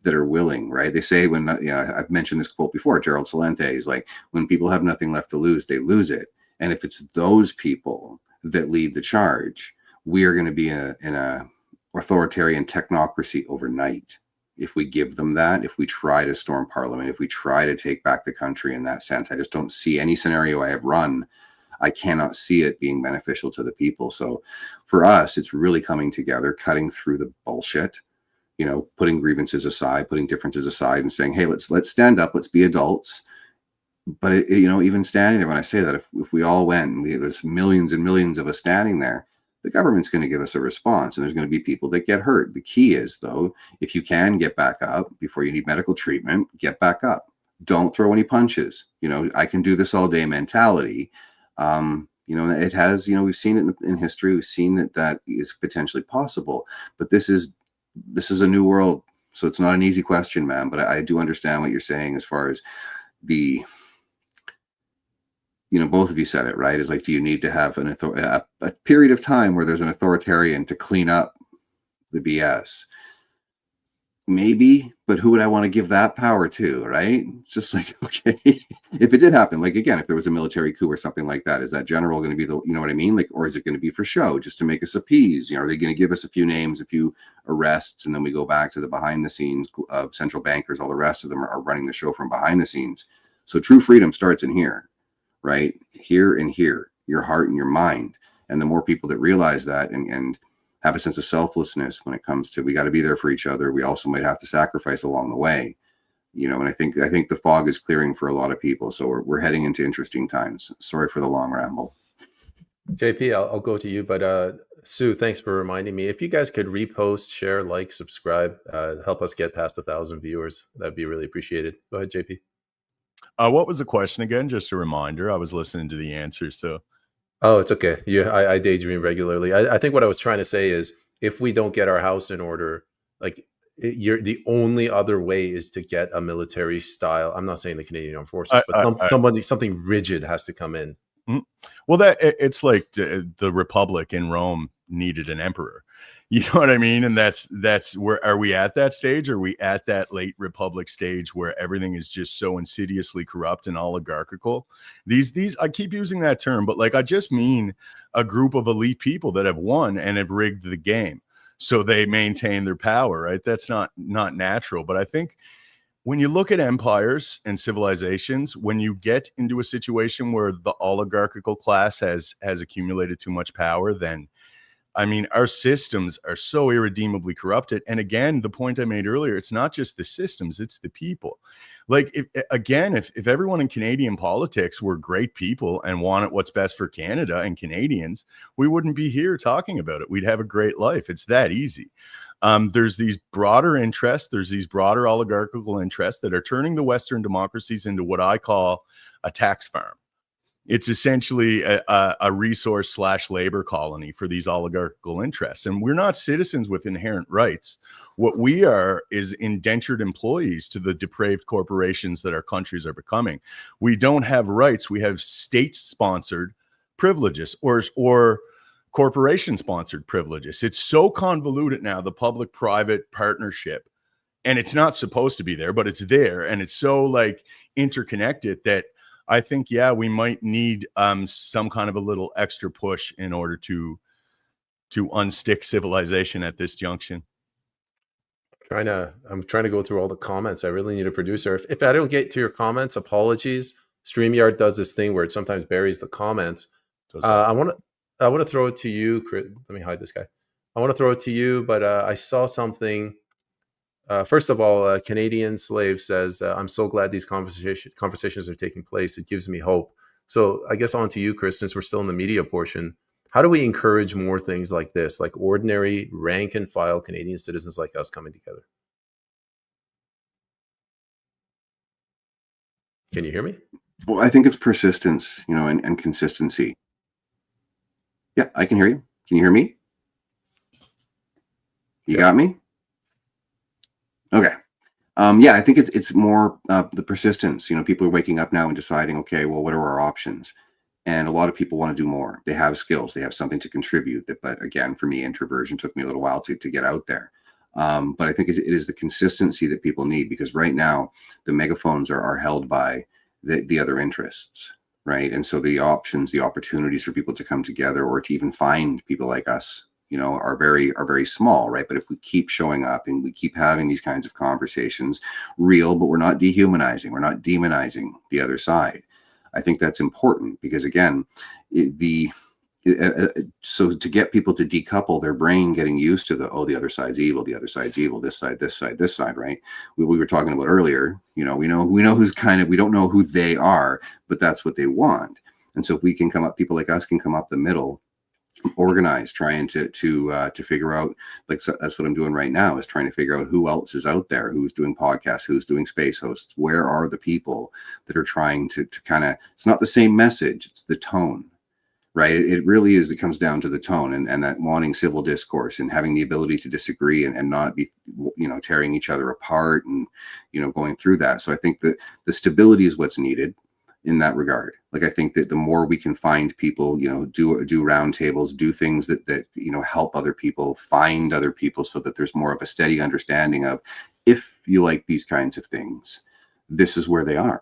that are willing, right? They say I've mentioned this quote before, Gerald Celente is like, when people have nothing left to lose, they lose it. And if it's those people that lead the charge, we are going to be in a authoritarian technocracy overnight. If we give them that, if we try to storm Parliament, if we try to take back the country in that sense, I just don't see any scenario I have run. I cannot see it being beneficial to the people. So for us, it's really coming together, cutting through the bullshit, putting grievances aside, putting differences aside, and saying, hey, let's stand up, let's be adults. But even standing there, when I say that, if we all went and there's millions and millions of us standing there, the government's going to give us a response, and there's going to be people that get hurt. The key is, though, if you can get back up before you need medical treatment, get back up. Don't throw any punches. I can do this all day mentality. It has, we've seen it in history. We've seen that is potentially possible, but this is a new world. So it's not an easy question, man, but I do understand what you're saying as far as both of you said it, right? Is like, do you need to have a period of time where there's an authoritarian to clean up the BS? Maybe, but who would I want to give that power to, right? It's just like, okay, if it did happen, like, again, if there was a military coup or something like that, is that general going to be you know what I mean? Like, or is it going to be for show, just to make us appease? Are they going to give us a few names, a few arrests, and then we go back to the behind the scenes of central bankers? All the rest of them are running the show from behind the scenes. So true freedom starts in here, right? Here and here, your heart and your mind. And the more people that realize that and have a sense of selflessness when it comes to, we got to be there for each other. We also might have to sacrifice along the way, and I think the fog is clearing for a lot of people. So we're heading into interesting times. Sorry for the long ramble. JP, I'll go to you, but Sue, thanks for reminding me. If you guys could repost, share, like, subscribe, help us get past 1,000 viewers, that'd be really appreciated. Go ahead, JP. What was the question again? Just a reminder. I was listening to the answer, so. Oh, it's okay. I daydream regularly. I think what I was trying to say is, if we don't get our house in order, like, the only other way is to get a military style. I'm not saying the Canadian Armed Forces, but something rigid has to come in. Well, it's like the Republic in Rome needed an emperor. You know what I mean? And that's where, are we at that stage? Are we at that late republic stage where everything is just so insidiously corrupt and oligarchical? These I keep using that term, but like, I just mean a group of elite people that have won and have rigged the game so they maintain their power, right? That's not natural. But I think when you look at empires and civilizations, when you get into a situation where the oligarchical class has accumulated too much power, then I mean, our systems are so irredeemably corrupted. And again, the point I made earlier, it's not just the systems, it's the people. Like, if everyone in Canadian politics were great people and wanted what's best for Canada and Canadians, we wouldn't be here talking about it. We'd have a great life. It's that easy. There's these broader interests, there's these broader oligarchical interests that are turning the Western democracies into what I call a tax farm. It's essentially a resource / labor colony for these oligarchical interests. And we're not citizens with inherent rights. What we are is indentured employees to the depraved corporations that our countries are becoming. We don't have rights. We have state-sponsored privileges or corporation-sponsored privileges. It's so convoluted now, the public-private partnership. And it's not supposed to be there, but it's there. And it's so like interconnected that I think, yeah, we might need some kind of a little extra push in order to unstick civilization at this junction. I'm trying to go through all the comments. I really need a producer. If I don't get to your comments, apologies. StreamYard does this thing where it sometimes buries the comments. I want to throw it to you, Kris. Let me hide this guy. I want to throw it to you, but I saw something. First of all, Canadian Slave says, I'm so glad these conversations are taking place. It gives me hope. So I guess on to you, Kris, since we're still in the media portion. How do we encourage more things like this, like ordinary rank and file Canadian citizens like us coming together? Can you hear me? Well, I think it's persistence, and consistency. Yeah, I can hear you. Can you hear me? You got me? Okay. Yeah, I think it's more the persistence. People are waking up now and deciding, okay, well, what are our options? And a lot of people want to do more. They have skills. They have something to contribute. But again, for me, introversion took me a little while to get out there. But I think it is the consistency that people need, because right now the megaphones are held by the other interests, right? And so the options, the opportunities for people to come together or to even find people like us, are very small, right? But if we keep showing up and we keep having these kinds of conversations, real, but we're not dehumanizing, we're not demonizing the other side. I think that's important, because again, so to get people to decouple their brain, getting used to the other side's evil, this side, right? We were talking about earlier, we know who's we don't know who they are, but that's what they want. And so if we can come up, people like us can come up the middle, organized, trying to figure out, so that's what I'm doing right now, is trying to figure out who else is out there, who's doing podcasts, who's doing space hosts, where are the people that are trying to kind of, it's not the same message, it's the tone, right? It really is, it comes down to the tone and that wanting civil discourse and having the ability to disagree and not be, tearing each other apart and, going through that. So I think that the stability is what's needed in that regard. Like, I think that the more we can find people, do roundtables, do things that help other people, find other people, so that there's more of a steady understanding of, if you like these kinds of things, this is where they are,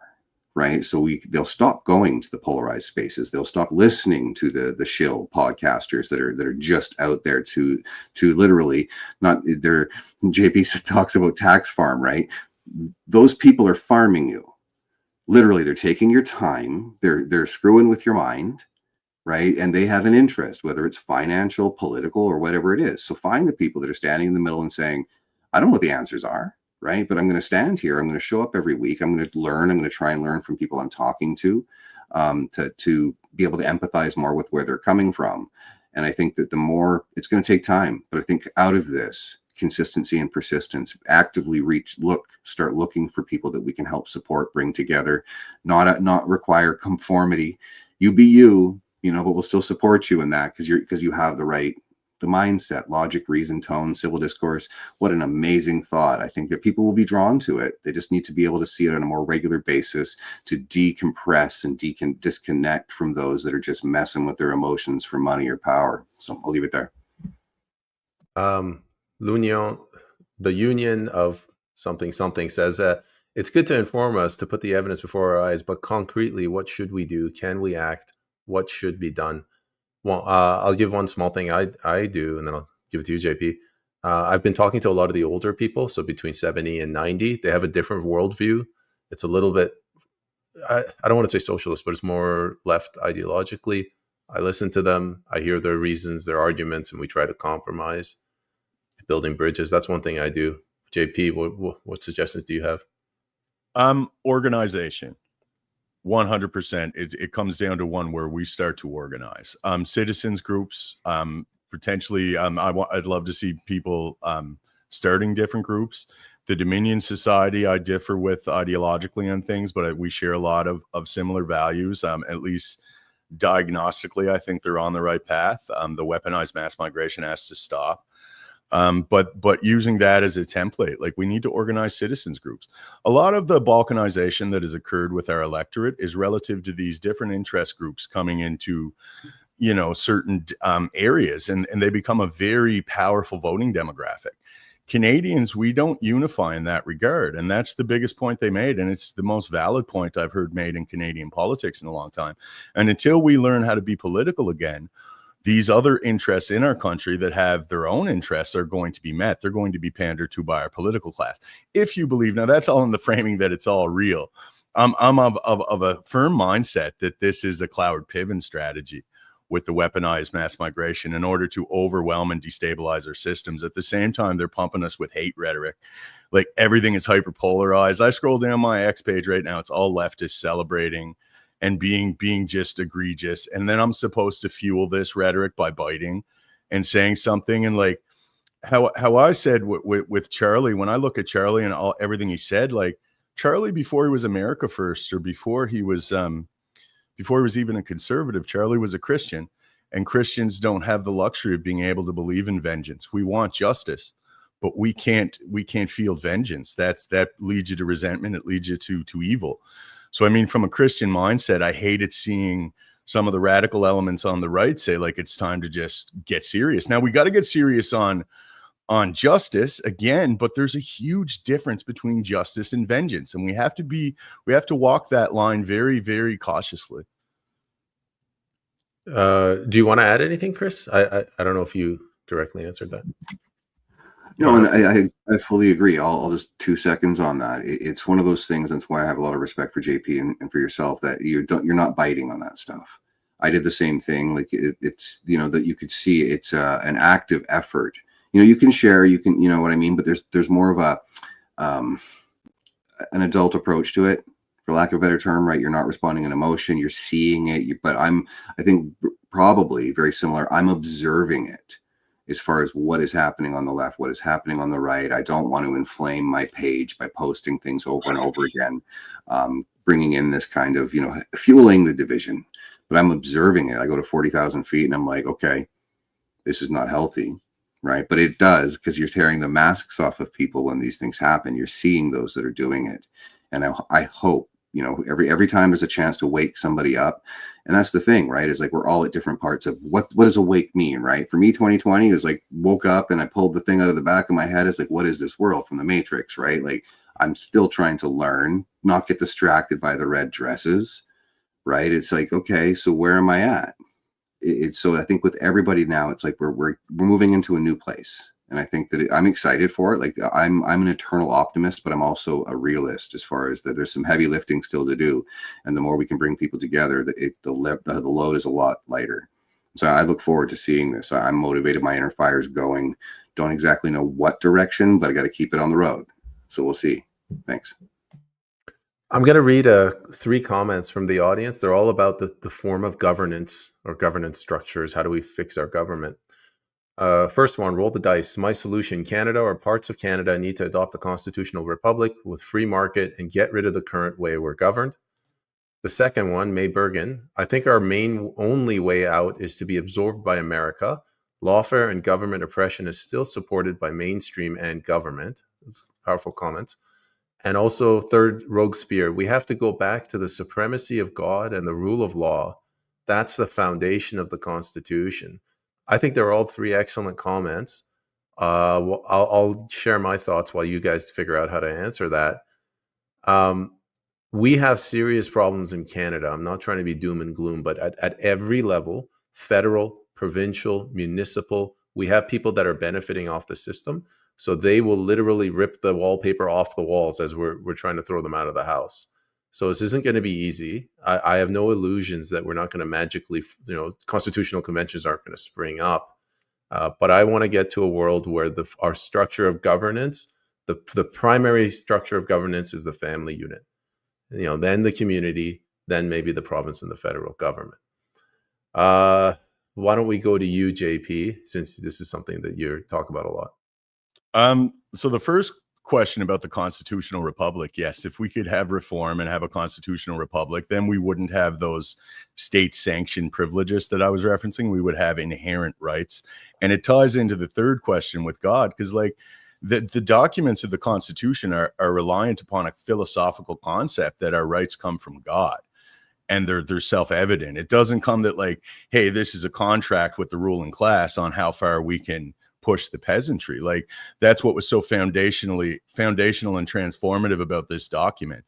right? So they'll stop going to the polarized spaces. They'll stop listening to the shill podcasters that are just out there to literally not their JP talks about tax farm, right? Those people are farming you. Literally, they're taking your time, they're screwing with your mind, right? And they have an interest, whether it's financial, political, or whatever it is. So find the people that are standing in the middle and saying, I don't know what the answers are, right? But I'm going to stand here. I'm going to show up every week. I'm going to learn. I'm going to try and learn from people I'm talking to be able to empathize more with where they're coming from. And I think that the more, it's going to take time, but I think out of this, consistency and persistence, actively start looking for people that we can help support, bring together, not require conformity. You be you, but we'll still support you in that, because you have the mindset, logic, reason, tone, civil discourse. What an amazing thought. I think that people will be drawn to it. They just need to be able to see it on a more regular basis, to decompress and disconnect from those that are just messing with their emotions for money or power. So I'll leave it there. L'Union, the Union of something something says that it's good to inform us to put the evidence before our eyes, but concretely, what should we do? Can we act? What should be done? Well, I'll give one small thing I do, and then I'll give it to you, JP. I've been talking to a lot of the older people, so between 70 and 90. They have a different worldview. It's a little bit, I don't want to say socialist, but it's more left ideologically. I listen to them. I hear their reasons, their arguments, and we try to compromise, building bridges. That's one thing I do. JP, what suggestions do you have? Organization. 100%. It comes down to one where we start to organize. Citizens groups, potentially. I'd love to see people starting different groups. The Dominion Society, I differ with ideologically on things, but we share a lot of similar values. At least diagnostically, I think they're on the right path. The weaponized mass migration has to stop. But using that as a template, like we need to organize citizens groups. A lot of the balkanization that has occurred with our electorate is relative to these different interest groups coming into, certain areas, and they become a very powerful voting demographic. Canadians, we don't unify in that regard. And that's the biggest point they made. And it's the most valid point I've heard made in Canadian politics in a long time. And until we learn how to be political again, these other interests in our country that have their own interests are going to be met. They're going to be pandered to by our political class. If you believe, now that's all in the framing that it's all real. I'm of a firm mindset that this is a Cloward Piven strategy with the weaponized mass migration in order to overwhelm and destabilize our systems. At the same time, they're pumping us with hate rhetoric. Like everything is hyperpolarized. I scroll down my X page right now. It's all leftists celebrating and being just egregious. And then I'm supposed to fuel this rhetoric by biting and saying something. And like how I said with Charlie, when I look at Charlie and everything he said, like Charlie, before he was America First, or before he was even a conservative, Charlie was a Christian, and Christians don't have the luxury of being able to believe in vengeance. We want justice, but we can't field vengeance. That leads you to resentment. It leads you to evil. So, I mean, from a Christian mindset, I hated seeing some of the radical elements on the right say, like, it's time to just get serious. Now, we got to get serious on justice again, but there's a huge difference between justice and vengeance. And we have to walk that line very, very cautiously. Do you want to add anything, Kris? I don't know if you directly answered that. No, and I fully agree. I'll just 2 seconds on that. It's one of those things. That's why I have a lot of respect for JP and for yourself, that you're not biting on that stuff. I did the same thing. Like it's that you could see it's an active effort. You can share, you can, what I mean, but there's more of a an adult approach to it, for lack of a better term, right? You're not responding in emotion, you're seeing it. But I think probably very similar. I'm observing it as far as what is happening on the left, what is happening on the right. I don't want to inflame my page by posting things over and over again, bringing in this kind of, fueling the division. But I'm observing it. I go to 40,000 feet and I'm like, okay, this is not healthy, right? But it does, because you're tearing the masks off of people when these things happen. You're seeing those that are doing it. And I hope, every time there's a chance to wake somebody up. And that's the thing, right? Is like we're all at different parts of what does awake mean, right? For me, 2020 is like woke up and I pulled the thing out of the back of my head. It's like, what is this world from the Matrix, right? Like I'm still trying to learn, not get distracted by the red dresses, right? It's like, okay, so where am I at? So I think with everybody now, it's like we're moving into a new place. And I think that I'm excited for it. Like I'm an eternal optimist, but I'm also a realist as far as that there's some heavy lifting still to do. And the more we can bring people together, the load is a lot lighter. So I look forward to seeing this. I'm motivated. My inner fire's going. Don't exactly know what direction, but I got to keep it on the road. So we'll see. Thanks. I'm going to read 3 comments from the audience. They're all about the form of governance or governance structures. How do we fix our government? First one, roll the dice. My solution, Canada or parts of Canada need to adopt a constitutional republic with free market and get rid of the current way we're governed. The second one, May Bergen, I think our only way out is to be absorbed by America. Lawfare and government oppression is still supported by mainstream and government. That's powerful comments. And also third, Rogue Spear, we have to go back to the supremacy of God and the rule of law. That's the foundation of the Constitution. I think they're all 3 excellent comments. Well, I'll share my thoughts while you guys figure out how to answer that. We have serious problems in Canada. I'm not trying to be doom and gloom, but at every level, federal, provincial, municipal, we have people that are benefiting off the system. So they will literally rip the wallpaper off the walls as we're trying to throw them out of the house. So this isn't going to be easy. I have no illusions that we're not going to magically, constitutional conventions aren't going to spring up. But I want to get to a world where our structure of governance, the primary structure of governance is the family unit. Then the community, then maybe the province and the federal government. Why don't we go to you, JP, since this is something that you talk about a lot? So the first question about the constitutional republic, yes, if we could have reform and have a constitutional republic, then we wouldn't have those state-sanctioned privileges that I was referencing. We would have inherent rights. And it ties into the third question with God, because like the documents of the Constitution are reliant upon a philosophical concept that our rights come from God. And they're self-evident. It doesn't come that like, hey, this is a contract with the ruling class on how far we can push the peasantry. Like that's what was so foundational and transformative about this document.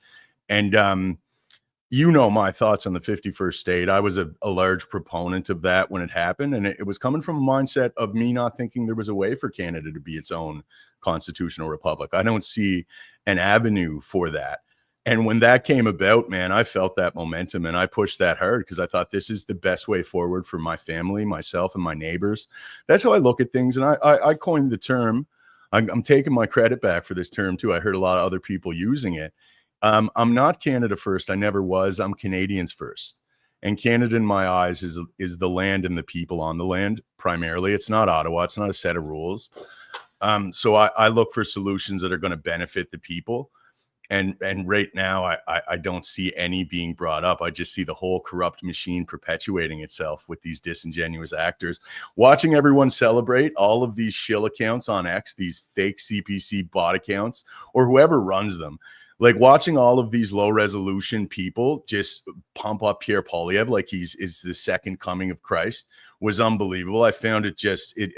And my thoughts on the 51st state. I was a large proponent of that when it happened, and it was coming from a mindset of me not thinking there was a way for Canada to be its own constitutional republic. I don't see an avenue for that. And when that came about, man, I felt that momentum and I pushed that hard because I thought this is the best way forward for my family, myself, and my neighbors. That's how I look at things. And I coined the term. I'm taking my credit back for this term too. I heard a lot of other people using it. I'm not Canada first. I never was. I'm Canadians first. And Canada, in my eyes, is the land and the people on the land primarily. It's not Ottawa. It's not a set of rules. So I look for solutions that are going to benefit the people. And right now, I don't see any being brought up. I just see the whole corrupt machine perpetuating itself with these disingenuous actors. Watching everyone celebrate all of these shill accounts on X, these fake CPC bot accounts, or whoever runs them. Like watching all of these low resolution people just pump up Pierre Poilievre like is the second coming of Christ was unbelievable. I found it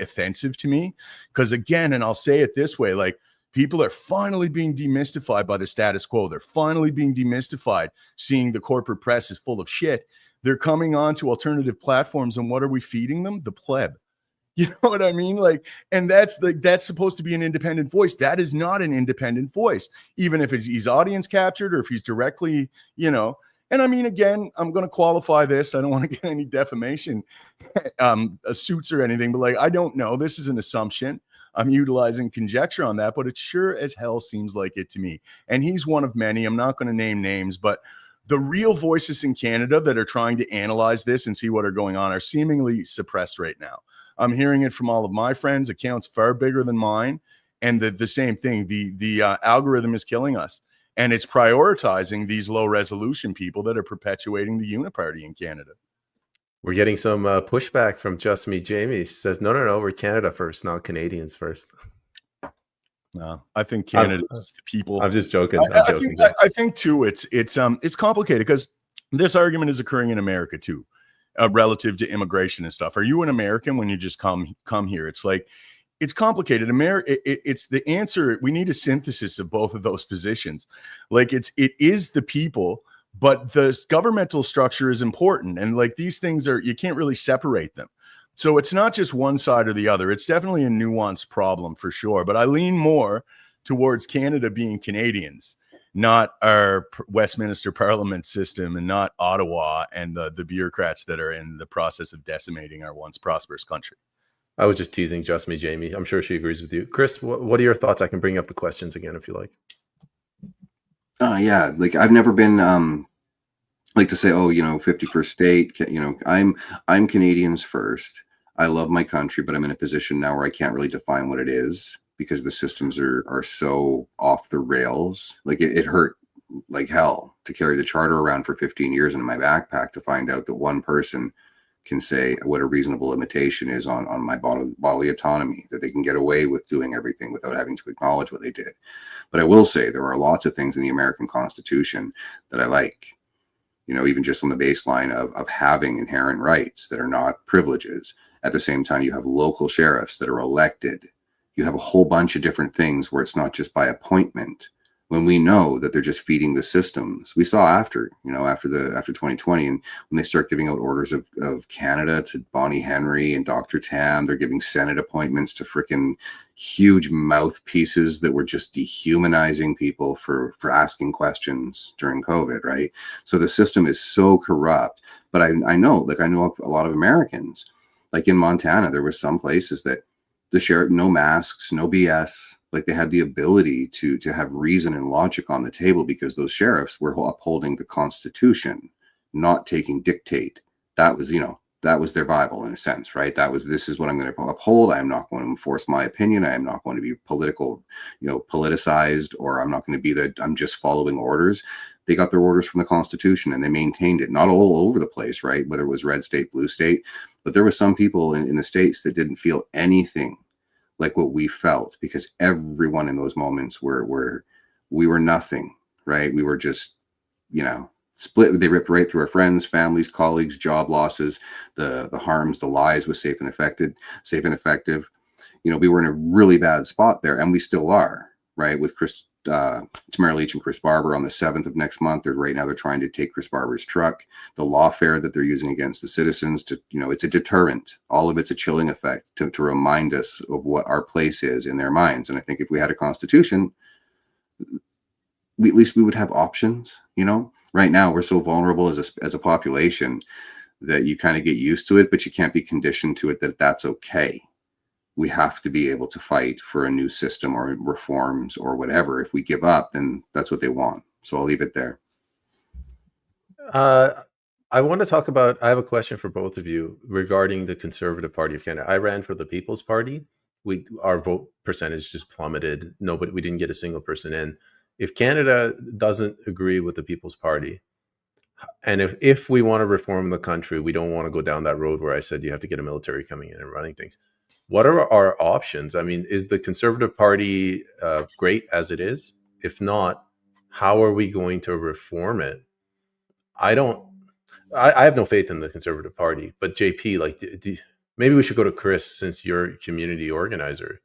offensive to me because again, and I'll say it this way, like, people are finally being demystified by the status quo. They're finally being demystified, seeing the corporate press is full of shit. They're coming on to alternative platforms, and what are we feeding them? The pleb. You know what I mean? Like, and that's supposed to be an independent voice. That is not an independent voice, even if he's audience captured or if he's directly, And I mean, again, I'm going to qualify this. I don't want to get any defamation suits or anything, but like, I don't know. This is an assumption. I'm utilizing conjecture on that, but it sure as hell seems like it to me. And he's one of many. I'm not going to name names, but the real voices in Canada that are trying to analyze this and see what are going on are seemingly suppressed right now. I'm hearing it from all of my friends, accounts far bigger than mine. And the same thing, the algorithm is killing us. And it's prioritizing these low resolution people that are perpetuating the Uniparty in Canada. We're getting some pushback from Just Me Jamie. She says, no, we're Canada first, not Canadians first. No, I think Canada is the people. I'm just joking. I think too, it's complicated because this argument is occurring in America too, relative to immigration and stuff. Are you an American when you just come here? It's like, it's complicated. It's the answer. We need a synthesis of both of those positions. Like it is the people. But the governmental structure is important. And like these things you can't really separate them. So it's not just one side or the other. It's definitely a nuanced problem for sure. But I lean more towards Canada being Canadians, not our Westminster Parliament system and not Ottawa and the bureaucrats that are in the process of decimating our once prosperous country. I was just teasing Just Me Jamie. I'm sure she agrees with you. Kris, what are your thoughts? I can bring up the questions again if you like. Yeah, like I've never been like to say, 51st state, I'm Canadians first. I love my country, but I'm in a position now where I can't really define what it is because the systems are so off the rails. Like it hurt like hell to carry the charter around for 15 years in my backpack to find out that one person can say what a reasonable limitation is on my bodily autonomy, that they can get away with doing everything without having to acknowledge what they did. But I will say there are lots of things in the American Constitution that I like, even just on the baseline of having inherent rights that are not privileges. At the same time, you have local sheriffs that are elected You have a whole bunch of different things where it's not just by appointment, when we know that they're just feeding the systems. We saw after 2020, and when they start giving out orders of Canada to Bonnie Henry and Dr. Tam, they're giving Senate appointments to freaking huge mouthpieces that were just dehumanizing people for asking questions during COVID, right? So the system is so corrupt. But I know a lot of Americans, like in Montana, there were some places that the sheriff, no masks, no BS. Like they had the ability to have reason and logic on the table because those sheriffs were upholding the Constitution, not taking dictate. That was, that was their Bible in a sense, right? This is what I'm going to uphold. I am not going to enforce my opinion. I am not going to be politicized, or I'm not going to be I'm just following orders. They got their orders from the Constitution and they maintained it, not all over the place, right? Whether it was red state, blue state, but there were some people in the states that didn't feel anything like what we felt, because everyone in those moments we were nothing, right? We were just, split. They ripped right through our friends, families, colleagues, job losses, the harms, the lies was safe and effective. We were in a really bad spot there, and we still are, right? With Tamara Leach and Chris Barber on the 7th of next month. Right now they're trying to take Chris Barber's truck. The lawfare that they're using against the citizens to, it's a deterrent. All of it's a chilling effect to remind us of what our place is in their minds. And I think if we had a constitution, at least we would have options. Right now we're so vulnerable as a population that you kind of get used to it, but you can't be conditioned to it that's okay. We have to be able to fight for a new system or reforms or whatever. If we give up, then that's what they want. So I'll leave it there. I want to talk about, I have a question for both of you regarding the Conservative Party of Canada. I ran for the People's Party. Our vote percentage just plummeted. We didn't get a single person in. If Canada doesn't agree with the People's Party, and if we want to reform the country, we don't want to go down that road where I said you have to get a military coming in and running things. What are our options? I mean, is the Conservative Party great as it is? If not, how are we going to reform it? I have no faith in the Conservative Party, but JP, maybe we should go to Kris, since you're a community organizer.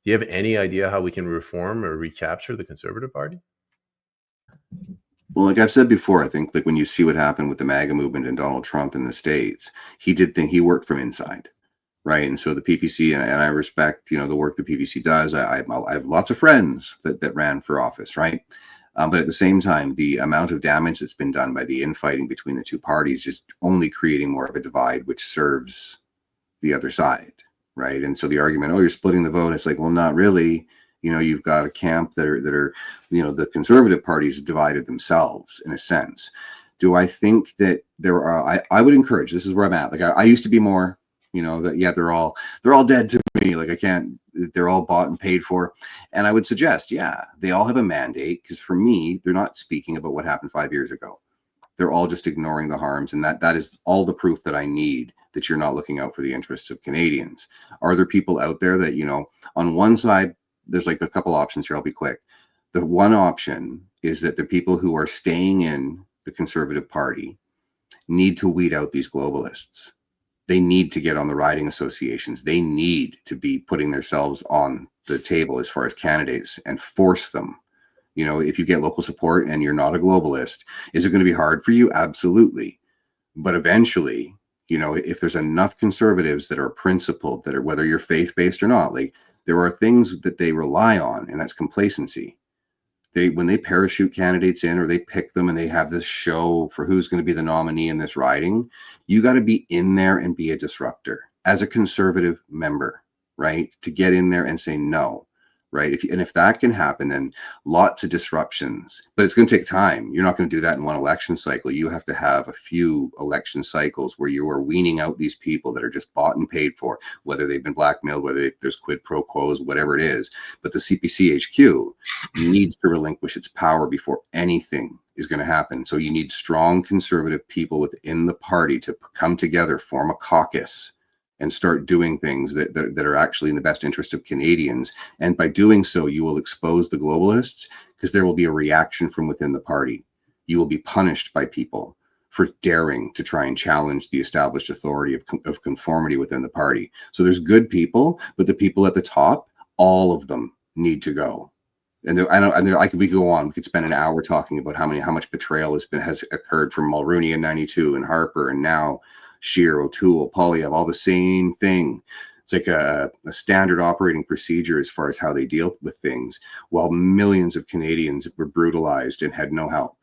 Do you have any idea how we can reform or recapture the Conservative Party? Well, like I've said before, I think when you see what happened with the MAGA movement and Donald Trump in the States, he worked from inside. Right. And so the PPC, and I respect, the work the PPC does. I have lots of friends that ran for office. Right. But at the same time, the amount of damage that's been done by the infighting between the two parties is only creating more of a divide, which serves the other side. Right. And so the argument, you're splitting the vote. It's like, well, not really. You've got a camp that are, the Conservative parties divided themselves in a sense. Do I think that there are, I would encourage, this is where I'm at. Like I used to be more, they're all dead to me. Like they're all bought and paid for. And I would suggest, they all have a mandate, because for me, they're not speaking about what happened 5 years ago. They're all just ignoring the harms. And that is all the proof that I need that you're not looking out for the interests of Canadians. Are there people out there that, on one side, there's like a couple options here. I'll be quick. The one option is that the people who are staying in the Conservative Party need to weed out these globalists. They need to get on the riding associations. They need to be putting themselves on the table as far as candidates and force them. If you get local support and you're not a globalist, is it going to be hard for you? Absolutely. But eventually, if there's enough conservatives that are principled, that are, whether you're faith-based or not, there are things that they rely on, and that's complacency. When they parachute candidates in, or they pick them and they have this show for who's going to be the nominee in this riding, you got to be in there and be a disruptor as a conservative member, right? To get in there and say no, right? If that can happen, then lots of disruptions, but it's going to take time. You're not going to do that in one election cycle. You have to have a few election cycles where you are weaning out these people that are just bought and paid for, whether they've been blackmailed, whether there's quid pro quos, whatever it is. But the CPC HQ needs to relinquish its power before anything is going to happen. So you need strong conservative people within the party to come together, form a caucus, and start doing things that are actually in the best interest of Canadians. And by doing so, you will expose the globalists, because there will be a reaction from within the party. You will be punished by people for daring to try and challenge the established authority of conformity within the party. So there's good people, but the people at the top All of them need to go. And we could go on. We could spend an hour talking about how much betrayal has occurred from Mulrooney in '92 and Harper, and now Scheer, O'Toole, Poilievre, all the same thing. It's like a standard operating procedure as far as how they deal with things, while millions of Canadians were brutalized and had no help.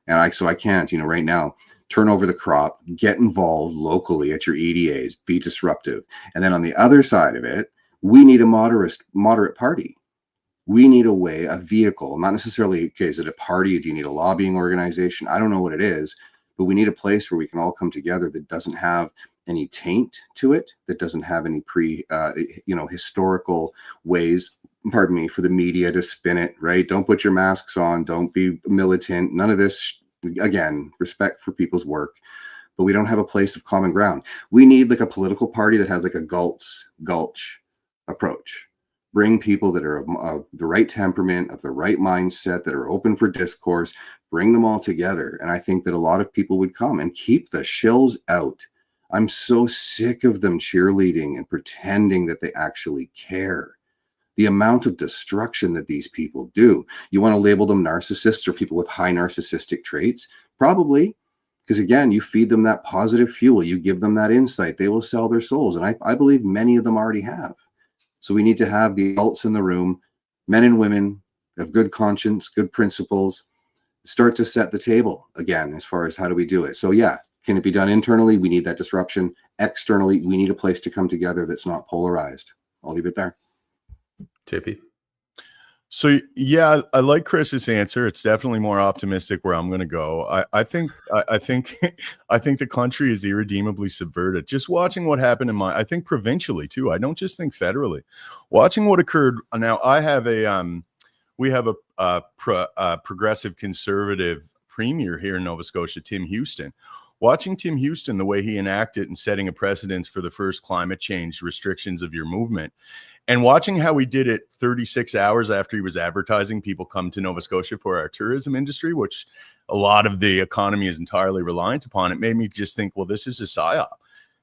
And so I can't, right now, turn over the crop, get involved locally at your EDAs, be disruptive. And then on the other side of it, we need a moderate party. We need a vehicle, not necessarily, okay, is it a party? Do you need a lobbying organization? I don't know what it is, but we need a place where we can all come together that doesn't have any taint to it, that doesn't have any historical ways, pardon me, for the media to spin it, right? Don't put your masks on, don't be militant, none of this. Again, respect for people's work, but we don't have a place of common ground. We need like a political party that has like a gulch approach. Bring people that are of the right temperament, of the right mindset, that are open for discourse, bring them all together. And I think that a lot of people would come, and keep the shills out. I'm so sick of them cheerleading and pretending that they actually care. The amount of destruction that these people do. You want to label them narcissists or people with high narcissistic traits? Probably. Because again, you feed them that positive fuel, you give them that insight, they will sell their souls. And I believe many of them already have. So we need to have the adults in the room, men and women of good conscience, good principles, start to set the table again as far as how do we do it. So yeah, can it be done internally? We need that disruption. Externally, we need a place to come together that's not polarized. I'll leave it there. JP. So yeah, I like Chris's answer. It's definitely more optimistic where I'm going to go. I think the country is irredeemably subverted. Just watching what happened I think provincially too. I don't just think federally. Watching what occurred. Now we have a progressive conservative premier here in Nova Scotia, Tim Houston. Watching Tim Houston, the way he enacted and setting a precedence for the first climate change restrictions of your movement. And watching how he did it 36 hours after he was advertising people come to Nova Scotia for our tourism industry, which a lot of the economy is entirely reliant upon, it made me just think, well, this is a psyop.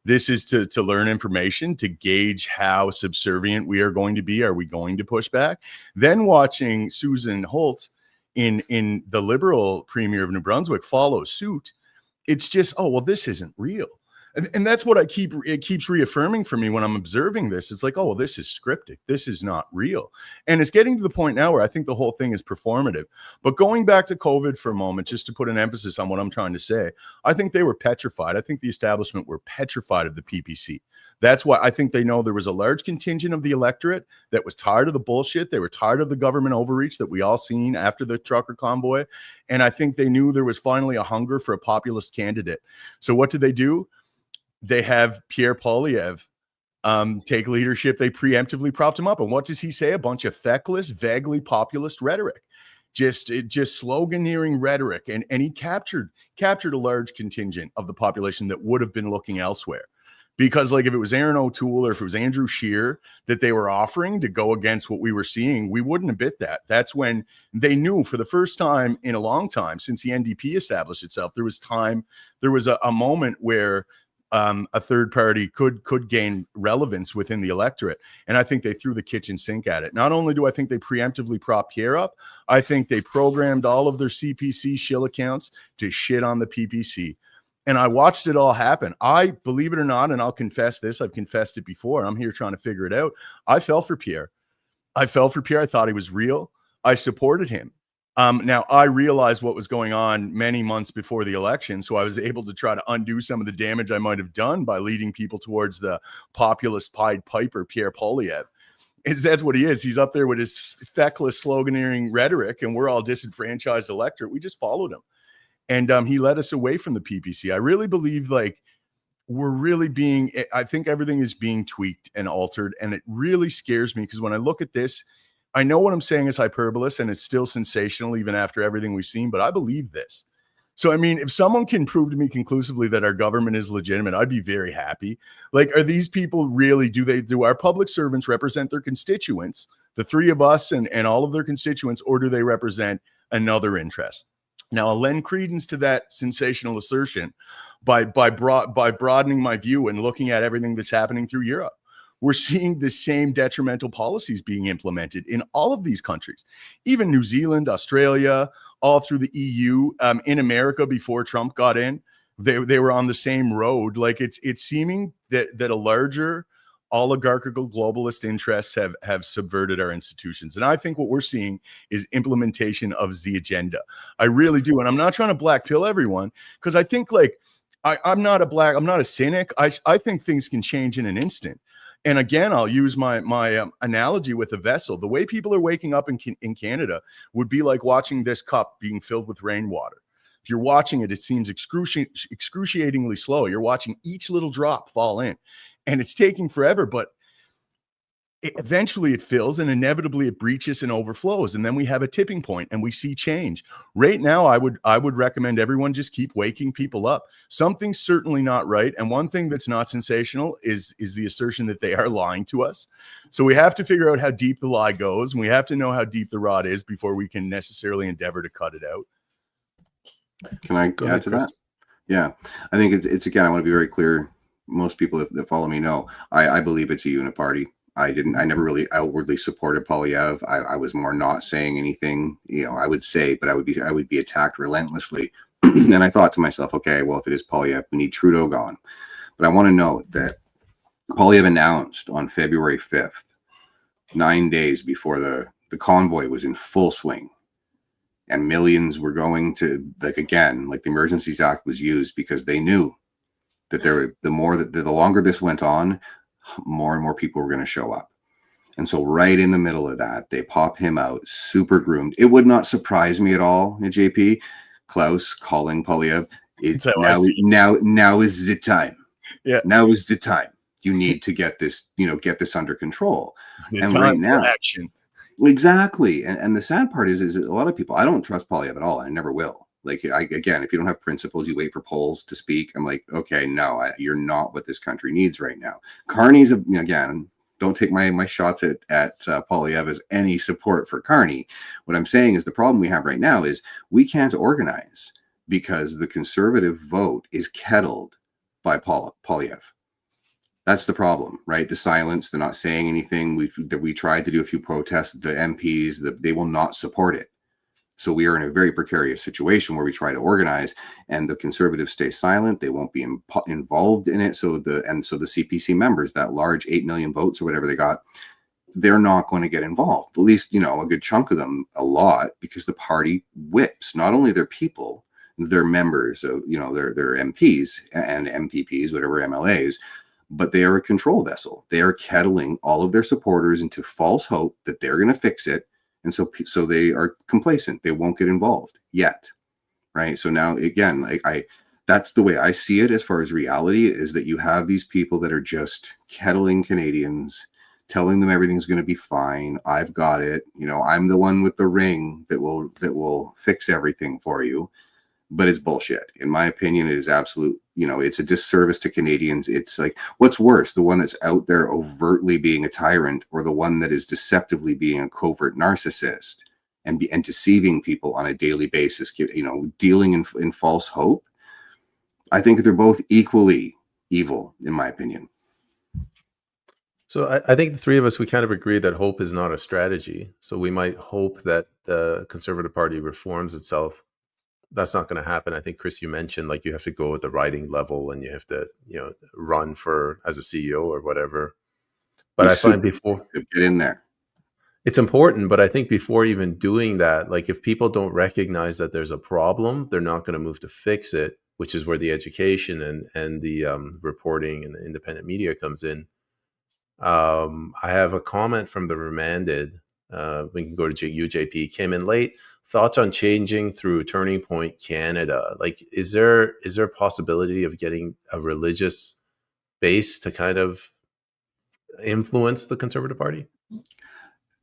This is to learn information, to gauge how subservient we are going to be. Are we going to push back? Then watching Susan Holt in the Liberal Premier of New Brunswick follow suit, it's just, oh, well, this isn't real. And that's what it keeps reaffirming for me when I'm observing this. It's like, oh, well, this is scripted. This is not real. And it's getting to the point now where I think the whole thing is performative. But going back to COVID for a moment, just to put an emphasis on what I'm trying to say, I think they were petrified. I think the establishment were petrified of the PPC. That's why I think they know there was a large contingent of the electorate that was tired of the bullshit. They were tired of the government overreach that we all seen after the trucker convoy. And I think they knew there was finally a hunger for a populist candidate. So what did they do? They have Pierre Poilievre take leadership. They preemptively propped him up. And what does he say? A bunch of feckless, vaguely populist rhetoric, just sloganeering rhetoric. And he captured a large contingent of the population that would have been looking elsewhere. Because like if it was Aaron O'Toole or if it was Andrew Scheer that they were offering to go against what we were seeing, we wouldn't have bit that. That's when they knew for the first time in a long time since the NDP established itself, there was a moment where a third party could gain relevance within the electorate. And I think they threw the kitchen sink at it. Not only do I think they preemptively propped Pierre up, I think they programmed all of their CPC shill accounts to shit on the PPC. And I watched it all happen. I, believe it or not, and I'll confess this, I've confessed it before, I'm here trying to figure it out. I fell for Pierre. I thought he was real. I supported him. Now, I realized what was going on many months before the election, so I was able to try to undo some of the damage I might have done by leading people towards the populist Pied Piper, Pierre Poilievre. That's what he is. He's up there with his feckless sloganeering rhetoric, and we're all disenfranchised electorate. We just followed him. And he led us away from the PPC. I really believe I think everything is being tweaked and altered, and it really scares me because when I look at this, I know what I'm saying is hyperbole and it's still sensational even after everything we've seen, but I believe this. So, I mean, if someone can prove to me conclusively that our government is legitimate, I'd be very happy. Like, are these people really, do our public servants represent their constituents, the three of us and all of their constituents, or do they represent another interest? Now, I'll lend credence to that sensational assertion by broadening my view and looking at everything that's happening through Europe. we're seeing the same detrimental policies being implemented in all of these countries, even New Zealand, Australia, all through the EU. In America, before Trump got in, they were on the same road. Like it's seeming that a larger oligarchical globalist interests have subverted our institutions. And I think what we're seeing is implementation of the agenda. I really do. And I'm not trying to black pill everyone, because I think like I'm not a cynic. I think things can change in an instant. And again, I'll use my analogy with a vessel. The way people are waking up in Canada would be like watching this cup being filled with rainwater. If you're watching it, it seems excruciatingly slow. You're watching each little drop fall in, and it's taking forever, but eventually it fills, and inevitably it breaches and overflows, and then we have a tipping point and we see change. Right now, I would recommend everyone just keep waking people up. Something's certainly not right, and one thing that's not sensational is the assertion that they are lying to us. So we have to figure out how deep the lie goes, and we have to know how deep the rod is before we can necessarily endeavor to cut it out. Can I add to that? Yeah, I think it's again, I want to be very clear. Most people that follow me know I believe it's a uniparty. I never really outwardly supported Poilievre. I was more not saying anything, I would say, but I would be attacked relentlessly. And I thought to myself, okay, well, if it is Poilievre, we need Trudeau gone. But I want to note that Poilievre announced on February 5th, 9 days before the convoy was in full swing, and millions were going to, the Emergencies Act was used because they knew that the longer this went on, more and more people were going to show up. And so right in the middle of that, they pop him out, super groomed. It would not surprise me at all, JP, Klaus calling Poilievre, now is the time. Yeah. Now is the time. You need to get this under control. And right now, action. Exactly. And the sad part is a lot of people, I don't trust Poilievre at all. I never will. Again, if you don't have principles, you wait for polls to speak. I'm like, okay, no, you're not what this country needs right now. Carney's, again, don't take my shots at Poilievre as any support for Carney. What I'm saying is the problem we have right now is we can't organize because the conservative vote is kettled by Poilievre. That's the problem, right? The silence, they're not saying anything. We tried to do a few protests. The MPs, they will not support it. So we are in a very precarious situation where we try to organize, and the conservatives stay silent. They won't be involved in it. So the CPC members, that large 8 million votes or whatever they got, they're not going to get involved. At least, a good chunk of them, a lot, because the party whips not only their people, their members, their MPs and MPPs, whatever MLAs, but they are a control vessel. They are kettling all of their supporters into false hope that they're going to fix it. And so they are complacent. They won't get involved yet, right? So now, again, that's the way I see it as far as reality, is that you have these people that are just kettling Canadians, telling them everything's going to be fine. I've got it. I'm the one with the ring that will fix everything for you. But it's bullshit. In my opinion, it is absolute, it's a disservice to Canadians. It's like, what's worse, the one that's out there overtly being a tyrant, or the one that is deceptively being a covert narcissist and deceiving people on a daily basis, dealing in false hope? I think they're both equally evil, in my opinion. So I think the three of us, we kind of agree that hope is not a strategy. So we might hope that the Conservative Party reforms itself. That's not going to happen. I think, Kris, you mentioned you have to go at the riding level, and you have to, run for as a CEO or whatever. But I find before get in there, it's important. But I think before even doing that, if people don't recognize that there's a problem, they're not going to move to fix it, which is where the education and the reporting and the independent media comes in. I have a comment from the Remanded. We can go to UJP. Came in late. Thoughts on changing through Turning Point Canada? Is there a possibility of getting a religious base to kind of influence the Conservative Party? Do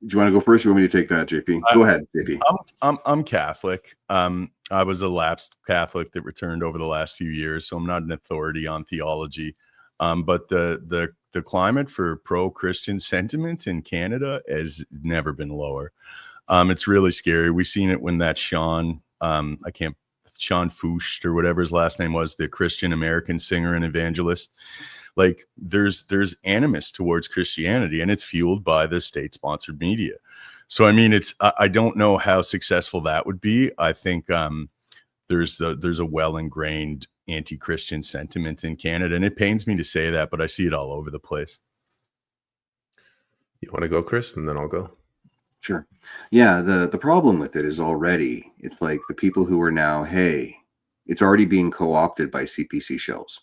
you want to go first, or you want me to take that, JP? Go ahead, JP. I'm Catholic. I was a lapsed Catholic that returned over the last few years, so I'm not an authority on theology. But the climate for pro-Christian sentiment in Canada has never been lower. It's really scary. We've seen it when that Sean Sean Fusht or whatever his last name was, the Christian American singer and evangelist. Like there's animus towards Christianity, and it's fueled by the state-sponsored media. So I mean, I don't know how successful that would be. I think there's a well-ingrained anti-Christian sentiment in Canada, and it pains me to say that, but I see it all over the place. You want to go, Kris, and then I'll go. Sure. Yeah, the problem with it is already, it's like the people who are now, hey, it's already being co-opted by CPC shells.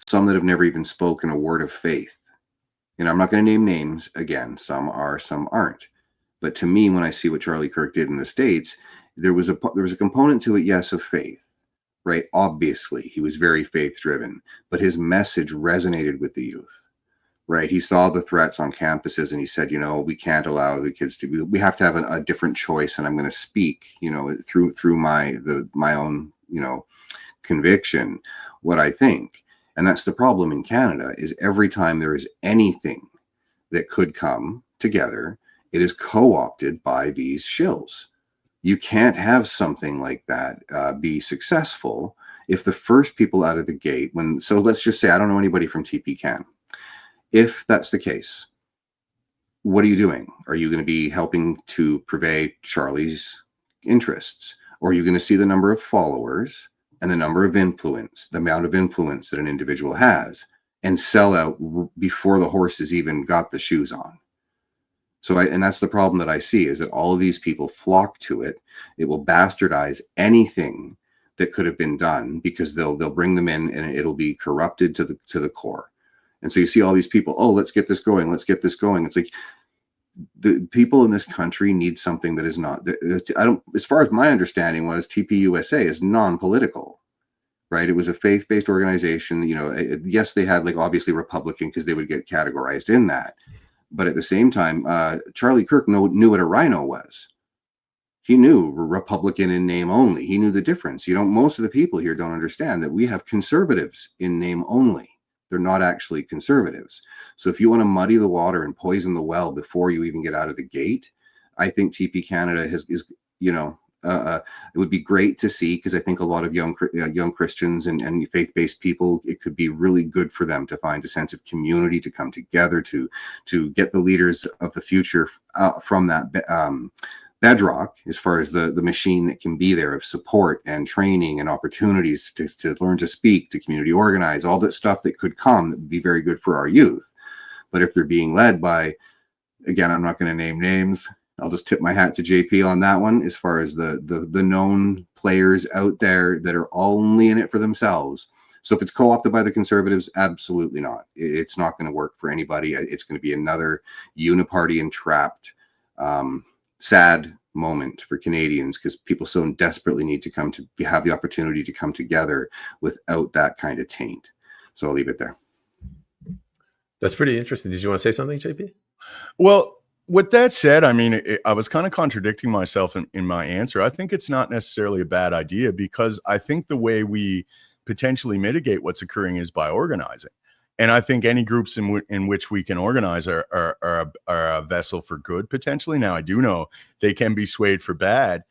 Some that have never even spoken a word of faith. I'm not going to name names again. Some are, some aren't. But to me, when I see what Charlie Kirk did in the States, there was a component to it, yes, of faith, right? Obviously, he was very faith-driven, but his message resonated with the youth, right? He saw the threats on campuses, and he said, we can't allow the kids to. We have to have a different choice, and I'm going to speak, through my own, conviction, what I think. And that's the problem in Canada, is every time there is anything that could come together, it is co-opted by these shills. You can't have something like that be successful if the first people out of the gate, so let's just say I don't know anybody from TP Can. If that's the case, what are you doing? Are you going to be helping to purvey Charlie's interests? Or are you going to see the number of followers and the number of influence, the amount of influence that an individual has, and sell out before the horses even got the shoes on? So, and that's the problem that I see, is that all of these people flock to it. It will bastardize anything that could have been done, because they'll bring them in, and it'll be corrupted to the core. And so you see all these people, oh, let's get this going. Let's get this going. It's like the people in this country need something that is not, as far as my understanding was, TPUSA is non-political, right? It was a faith-based organization. Yes, they had obviously Republican, because they would get categorized in that. But at the same time, Charlie Kirk knew what a rhino was. He knew Republican in name only. He knew the difference. Most of the people here don't understand that we have conservatives in name only. They're not actually conservatives. So if you want to muddy the water and poison the well before you even get out of the gate, I think TP Canada it would be great to see, because I think a lot of young Christians and faith-based people, it could be really good for them to find a sense of community, to come together, to get the leaders of the future from that bedrock, as far as the machine that can be there of support and training and opportunities to learn to speak, to community organize, all that stuff that could come that would be very good for our youth. But if they're being led by, again, I'm not going to name names, I'll just tip my hat to JP on that one, as far as the known players out there that are only in it for themselves. So if it's co-opted by the Conservatives, absolutely not. It's not going to work for anybody. It's going to be another Uniparty entrapped, sad moment for Canadians, because people so desperately need to have the opportunity to come together without that kind of taint. So I'll leave it there. That's pretty interesting. Did you want to say something, JP? Well, with that said, I mean, I was kind of contradicting myself in my answer. I think it's not necessarily a bad idea, because I think the way we potentially mitigate what's occurring is by organizing. And I think any groups in which we can organize are a vessel for good, potentially. Now, I do know they can be swayed for bad.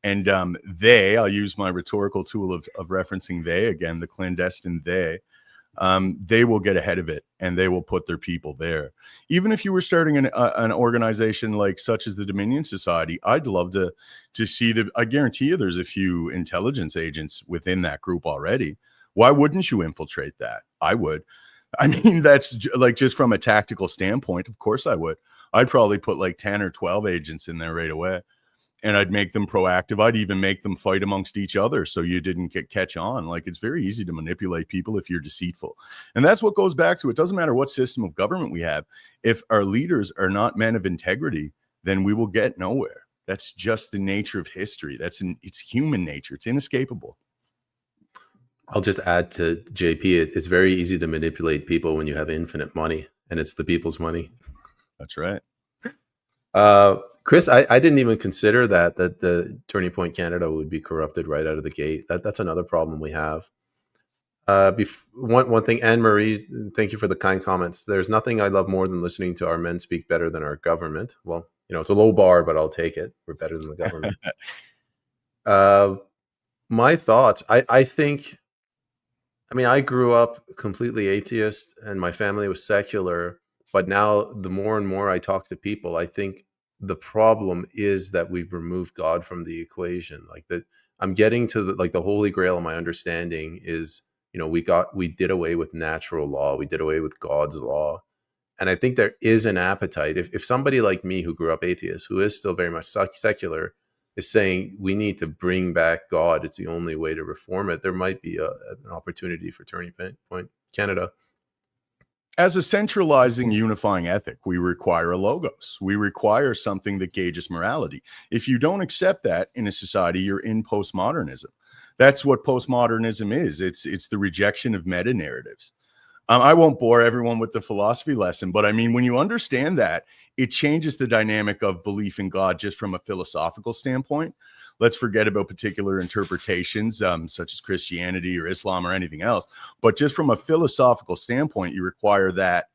And I'll use my rhetorical tool of referencing they, again, the clandestine they will get ahead of it, and they will put their people there. Even if you were starting an organization such as the Dominion Society, I'd love to see I guarantee you there's a few intelligence agents within that group already. Why wouldn't you infiltrate that? I would. I mean, that's just from a tactical standpoint. Of course I would. I'd probably put 10 or 12 agents in there right away. And I'd make them proactive. I'd even make them fight amongst each other, so you didn't catch on. It's very easy to manipulate people if you're deceitful. And that's what goes back to, it doesn't matter what system of government we have. If our leaders are not men of integrity, then we will get nowhere. That's just the nature of history. It's human nature. It's inescapable. I'll just add to JP, it's very easy to manipulate people when you have infinite money, and it's the people's money. That's right. Kris, I didn't even consider that the Turning Point Canada would be corrupted right out of the gate. That's another problem we have. One thing, Anne-Marie, thank you for the kind comments. There's nothing I love more than listening to our men speak better than our government. Well, it's a low bar, but I'll take it. We're better than the government. my thoughts, I think, I mean, I grew up completely atheist and my family was secular, but now the more and more I talk to people, I think the problem is that we've removed God from the equation. Like that, I'm getting to the, like the holy grail of my understanding is, we did away with natural law. We did away with God's law. And I think there is an appetite. If somebody like me who grew up atheist, who is still very much secular, is saying we need to bring back God, it's the only way to reform it, there might be an opportunity for Turning Point Canada. As a centralizing, unifying ethic, we require a logos. We require something that gauges morality. If you don't accept that in a society, you're in postmodernism. That's what postmodernism is. It's the rejection of meta narratives. I won't bore everyone with the philosophy lesson, but I mean, when you understand that, it changes the dynamic of belief in God just from a philosophical standpoint. Let's forget about particular interpretations, such as Christianity or Islam or anything else. But just from a philosophical standpoint, you require that.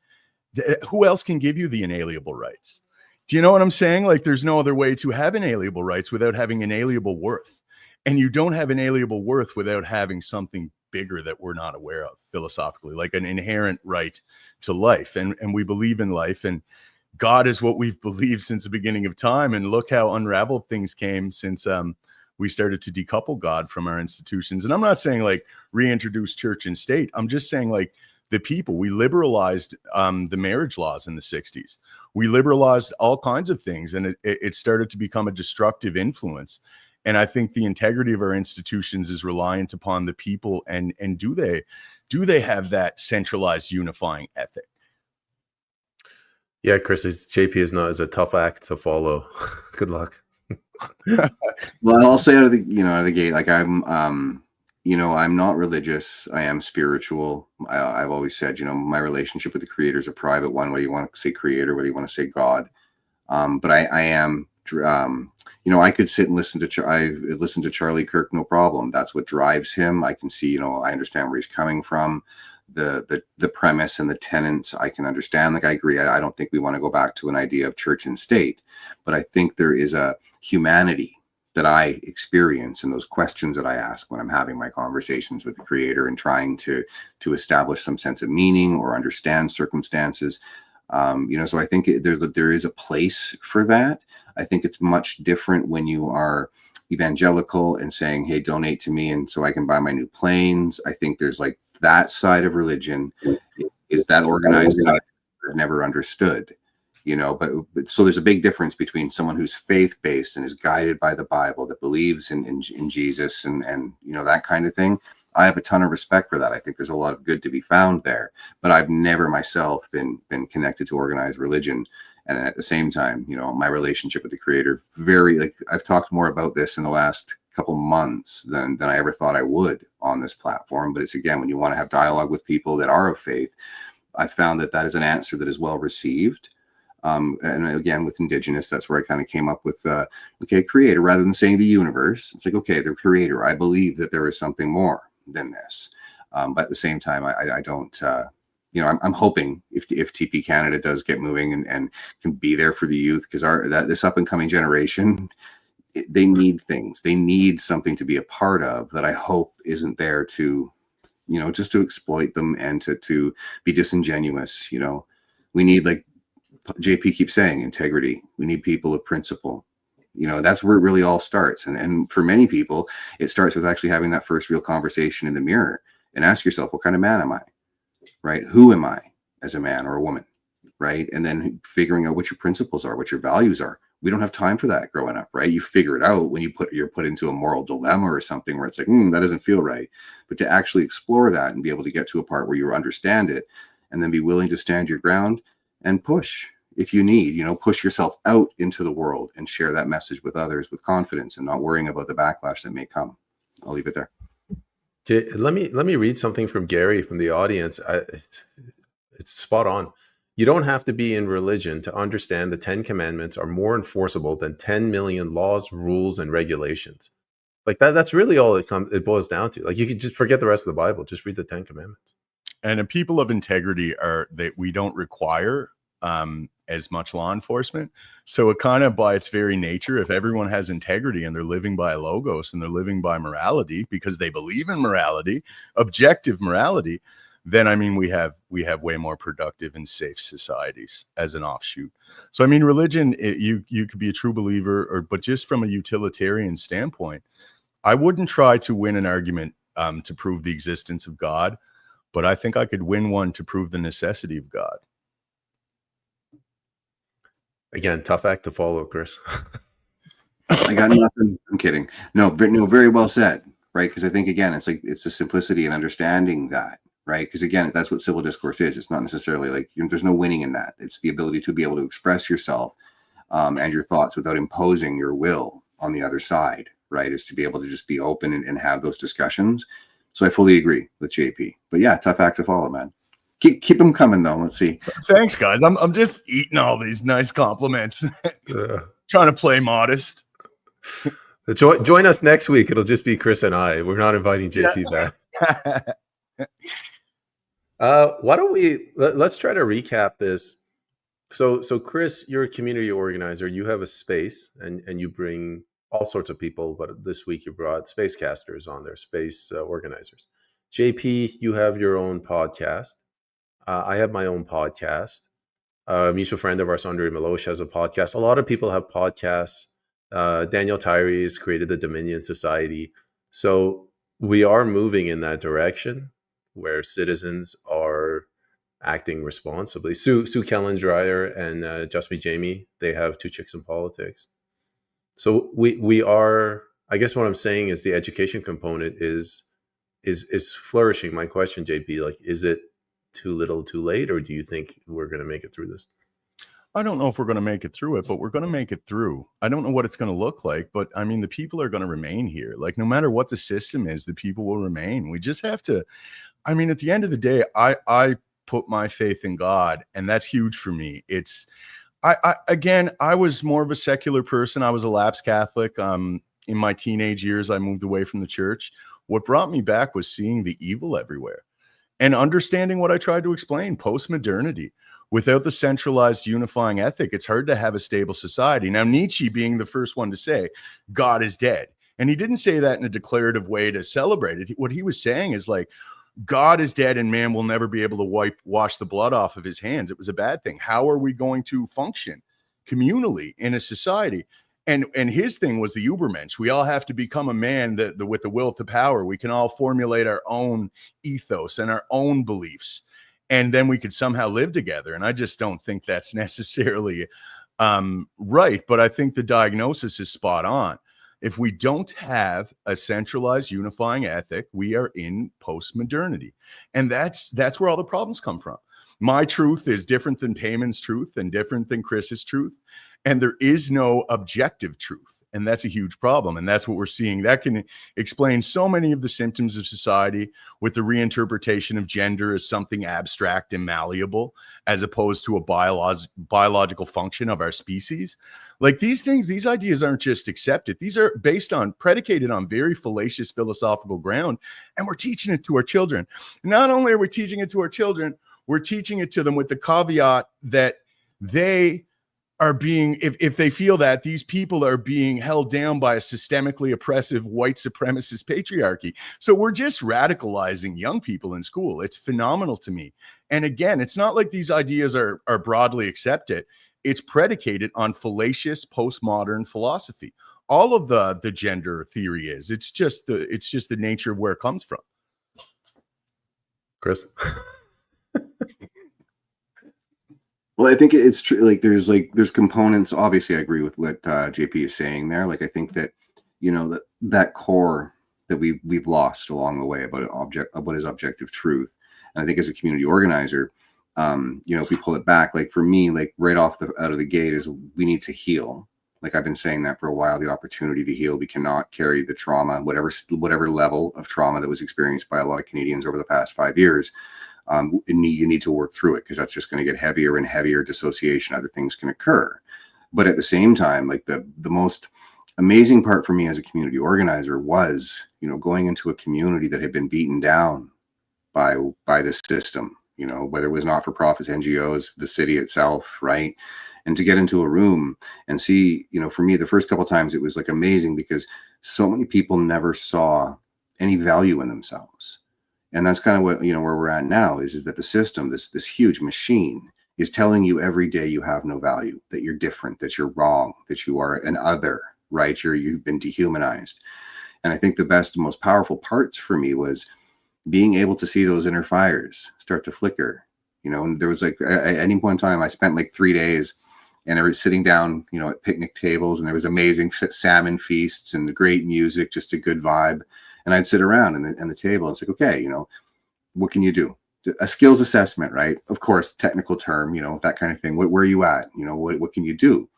Who else can give you the inalienable rights? Do you know what I'm saying? Like, there's no other way to have inalienable rights without having inalienable worth. And you don't have inalienable worth without having something bigger that we're not aware of philosophically, like an inherent right to life. And we believe in life, and God is what we've believed since the beginning of time. And look how unraveled things came since we started to decouple God from our institutions. And I'm not saying like reintroduce church and state. I'm just saying like the people, we liberalized the marriage laws in the 60s. We liberalized all kinds of things, and it started to become a destructive influence. And I think the integrity of our institutions is reliant upon the people. And do they have that centralized unifying ethic? Yeah, Kris, JP is not as a tough act to follow. Good luck. Well, I'll say out of the gate, like I'm not religious. I am spiritual. I've always said, my relationship with the Creator is a private one, whether you want to say Creator, whether you want to say God. But I am, I could sit and listen to Charlie Kirk, no problem. That's what drives him. I can see, I understand where he's coming from. The premise and the tenets I can understand. Like, I agree. I don't think we want to go back to an idea of church and state, but I think there is a humanity that I experience in those questions that I ask when I'm having my conversations with the Creator and trying to establish some sense of meaning or understand circumstances. So I think there is a place for that. I think it's much different when you are evangelical and saying, hey, donate to me and so I can buy my new planes. I think there's like that side of religion is that organized side I've never understood, but so there's a big difference between someone who's faith-based and is guided by the Bible, that believes in Jesus and that kind of thing. I have a ton of respect for that. I think there's a lot of good to be found there, but I've never myself been connected to organized religion. And at the same time, my relationship with the Creator, I've talked more about this in the last couple months than I ever thought I would on this platform. But it's, again, when you want to have dialogue with people that are of faith, I found that is an answer that is well received. And again, with Indigenous, that's where I kind of came up with, Creator, rather than saying the universe. It's like, okay, the Creator. I believe that there is something more than this. But at the same time, I don't, I'm hoping if TP Canada does get moving and can be there for the youth, because this up and coming generation, they need things. They need something to be a part of that I hope isn't there to, just to exploit them and to be disingenuous. We need, like JP keeps saying, integrity. We need people of principle. That's where it really all starts. And for many people, it starts with actually having that first real conversation in the mirror and ask yourself, what kind of man am I? Right? Who am I as a man or a woman? Right? And then figuring out what your principles are, what your values are. We don't have time for that growing up, right? You figure it out when you're put into a moral dilemma or something where it's like, that doesn't feel right. But to actually explore that and be able to get to a part where you understand it and then be willing to stand your ground and push if you need, push yourself out into the world and share that message with others with confidence and not worrying about the backlash that may come. I'll leave it there. Let me read something from Gary from the audience. It's spot on. You don't have to be in religion to understand the 10 commandments are more enforceable than 10 million laws, rules, and regulations. Like that's really all it boils down to. Like, you could just forget the rest of the Bible. Just read the 10 commandments. And a people of integrity are that we don't require as much law enforcement. So it kind of, by its very nature, if everyone has integrity and they're living by a logos and they're living by morality because they believe in morality, objective morality, then I mean we have way more productive and safe societies as an offshoot. So I mean, religion, you could be a true believer, but just from a utilitarian standpoint, I wouldn't try to win an argument to prove the existence of God, but I think I could win one to prove the necessity of God. Again, tough act to follow, Kris. I got nothing. I'm kidding. No, very well said, right? Because I think, again, it's like, it's the simplicity and understanding that, right? Because again, that's what civil discourse is. It's not necessarily like, there's no winning in that. It's the ability to be able to express yourself and your thoughts without imposing your will on the other side, right? Is to be able to just be open and have those discussions. So I fully agree with JP. But yeah, tough act to follow, man. Keep them coming though. Let's see. Thanks, guys. I'm just eating all these nice compliments. Trying to play modest. Join us next week. It'll just be Kris and I. We're not inviting JP back. Why don't let's try to recap this. So Kris, you're a community organizer. You have a space and you bring all sorts of people, but this week you brought space casters on there, space organizers. JP, you have your own podcast. I have my own podcast. A mutual friend of ours, Andre Milosh, has a podcast. A lot of people have podcasts. Daniel Tyree has created the Dominion Society. So we are moving in that direction where citizens are acting responsibly. Sue Kellen-Dreyer and Just Me Jamie, they have Two Chicks in Politics. So we are, I guess what I'm saying is the education component is flourishing. My question, JP, like, is it too little too late, or do you think we're going to make it through this? I don't know if we're going to make it through it, but we're going to make it through. I don't know what it's going to look like, but I mean, the people are going to remain here. Like, no matter what the system is, the people will remain. We just have to, I mean, at the end of the day, I put my faith in God, and that's huge for me. It's, I was more of a secular person. I was a lapsed Catholic. In my teenage years, I moved away from the church. What brought me back was seeing the evil everywhere and understanding what I tried to explain, post-modernity. Without the centralized unifying ethic, it's hard to have a stable society. Now, Nietzsche being the first one to say, God is dead. And he didn't say that in a declarative way to celebrate it. What he was saying is like, God is dead and man will never be able to wash the blood off of his hands. It was a bad thing. How are we going to function communally in a society? And his thing was the Übermensch. We all have to become a man with the will to power. We can all formulate our own ethos and our own beliefs, and then we could somehow live together. And I just don't think that's necessarily right. But I think the diagnosis is spot on. If we don't have a centralized unifying ethic, we are in post-modernity. And that's where all the problems come from. My truth is different than Peyman's truth and different than Kris's truth. And there is no objective truth. And that's a huge problem. And that's what we're seeing. That can explain so many of the symptoms of society, with the reinterpretation of gender as something abstract and malleable, as opposed to a biological function of our species. Like, these things, these ideas aren't just accepted. These are predicated on very fallacious philosophical ground. And we're teaching it to our children. Not only are we teaching it to our children, we're teaching it to them with the caveat that they are being, if they feel that these people are being held down by a systemically oppressive white supremacist patriarchy. So we're just radicalizing young people in school. It's phenomenal to me. And again, it's not like these ideas are broadly accepted. It's predicated on fallacious postmodern philosophy. All of the gender theory is, it's just the nature of where it comes from. Kris? Well, I think it's true. There's components. Obviously, I agree with what JP is saying there. Like, I think that, that core that we've lost along the way about what is objective truth. And I think as a community organizer, if we pull it back, like for me, like right out of the gate is we need to heal. Like, I've been saying that for a while, the opportunity to heal. We cannot carry the trauma, whatever level of trauma that was experienced by a lot of Canadians over the past 5 years. You need to work through it, because that's just going to get heavier and heavier. Dissociation, other things can occur. But at the same time, like the most amazing part for me as a community organizer was, going into a community that had been beaten down by the system, you know, whether it was not-for-profits, NGOs, the city itself, right? And to get into a room and see, you know, for me, the first couple of times it was like amazing because so many people never saw any value in themselves. And that's kind of what, you know, where we're at now is that the system, this huge machine, is telling you every day you have no value, that you're different, that you're wrong, that you are an other, right? You've been dehumanized. And I think the best and most powerful parts for me was being able to see those inner fires start to flicker, you know. And there was like at any point in time, I spent like 3 days, and I was sitting down, you know, at picnic tables, and there was amazing salmon feasts and great music, just a good vibe. And I'd sit around and the table. And it's like, okay, you know, what can you do? A skills assessment, right? Of course, technical term, you know, that kind of thing. Where are you at? You know, what can you do?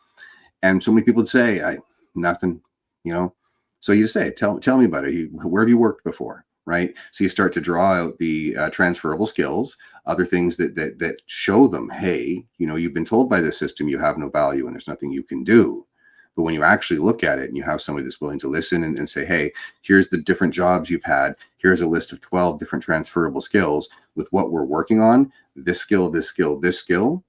And so many people would say, nothing, you know. So you say, tell me about it. Where have you worked before, right? So you start to draw out the transferable skills, other things that show them, hey, you know, you've been told by the system you have no value and there's nothing you can do. But when you actually look at it and you have somebody that's willing to listen and say, hey, here's the different jobs you've had. Here's a list of 12 different transferable skills with what we're working on. This skill, this skill, this skill.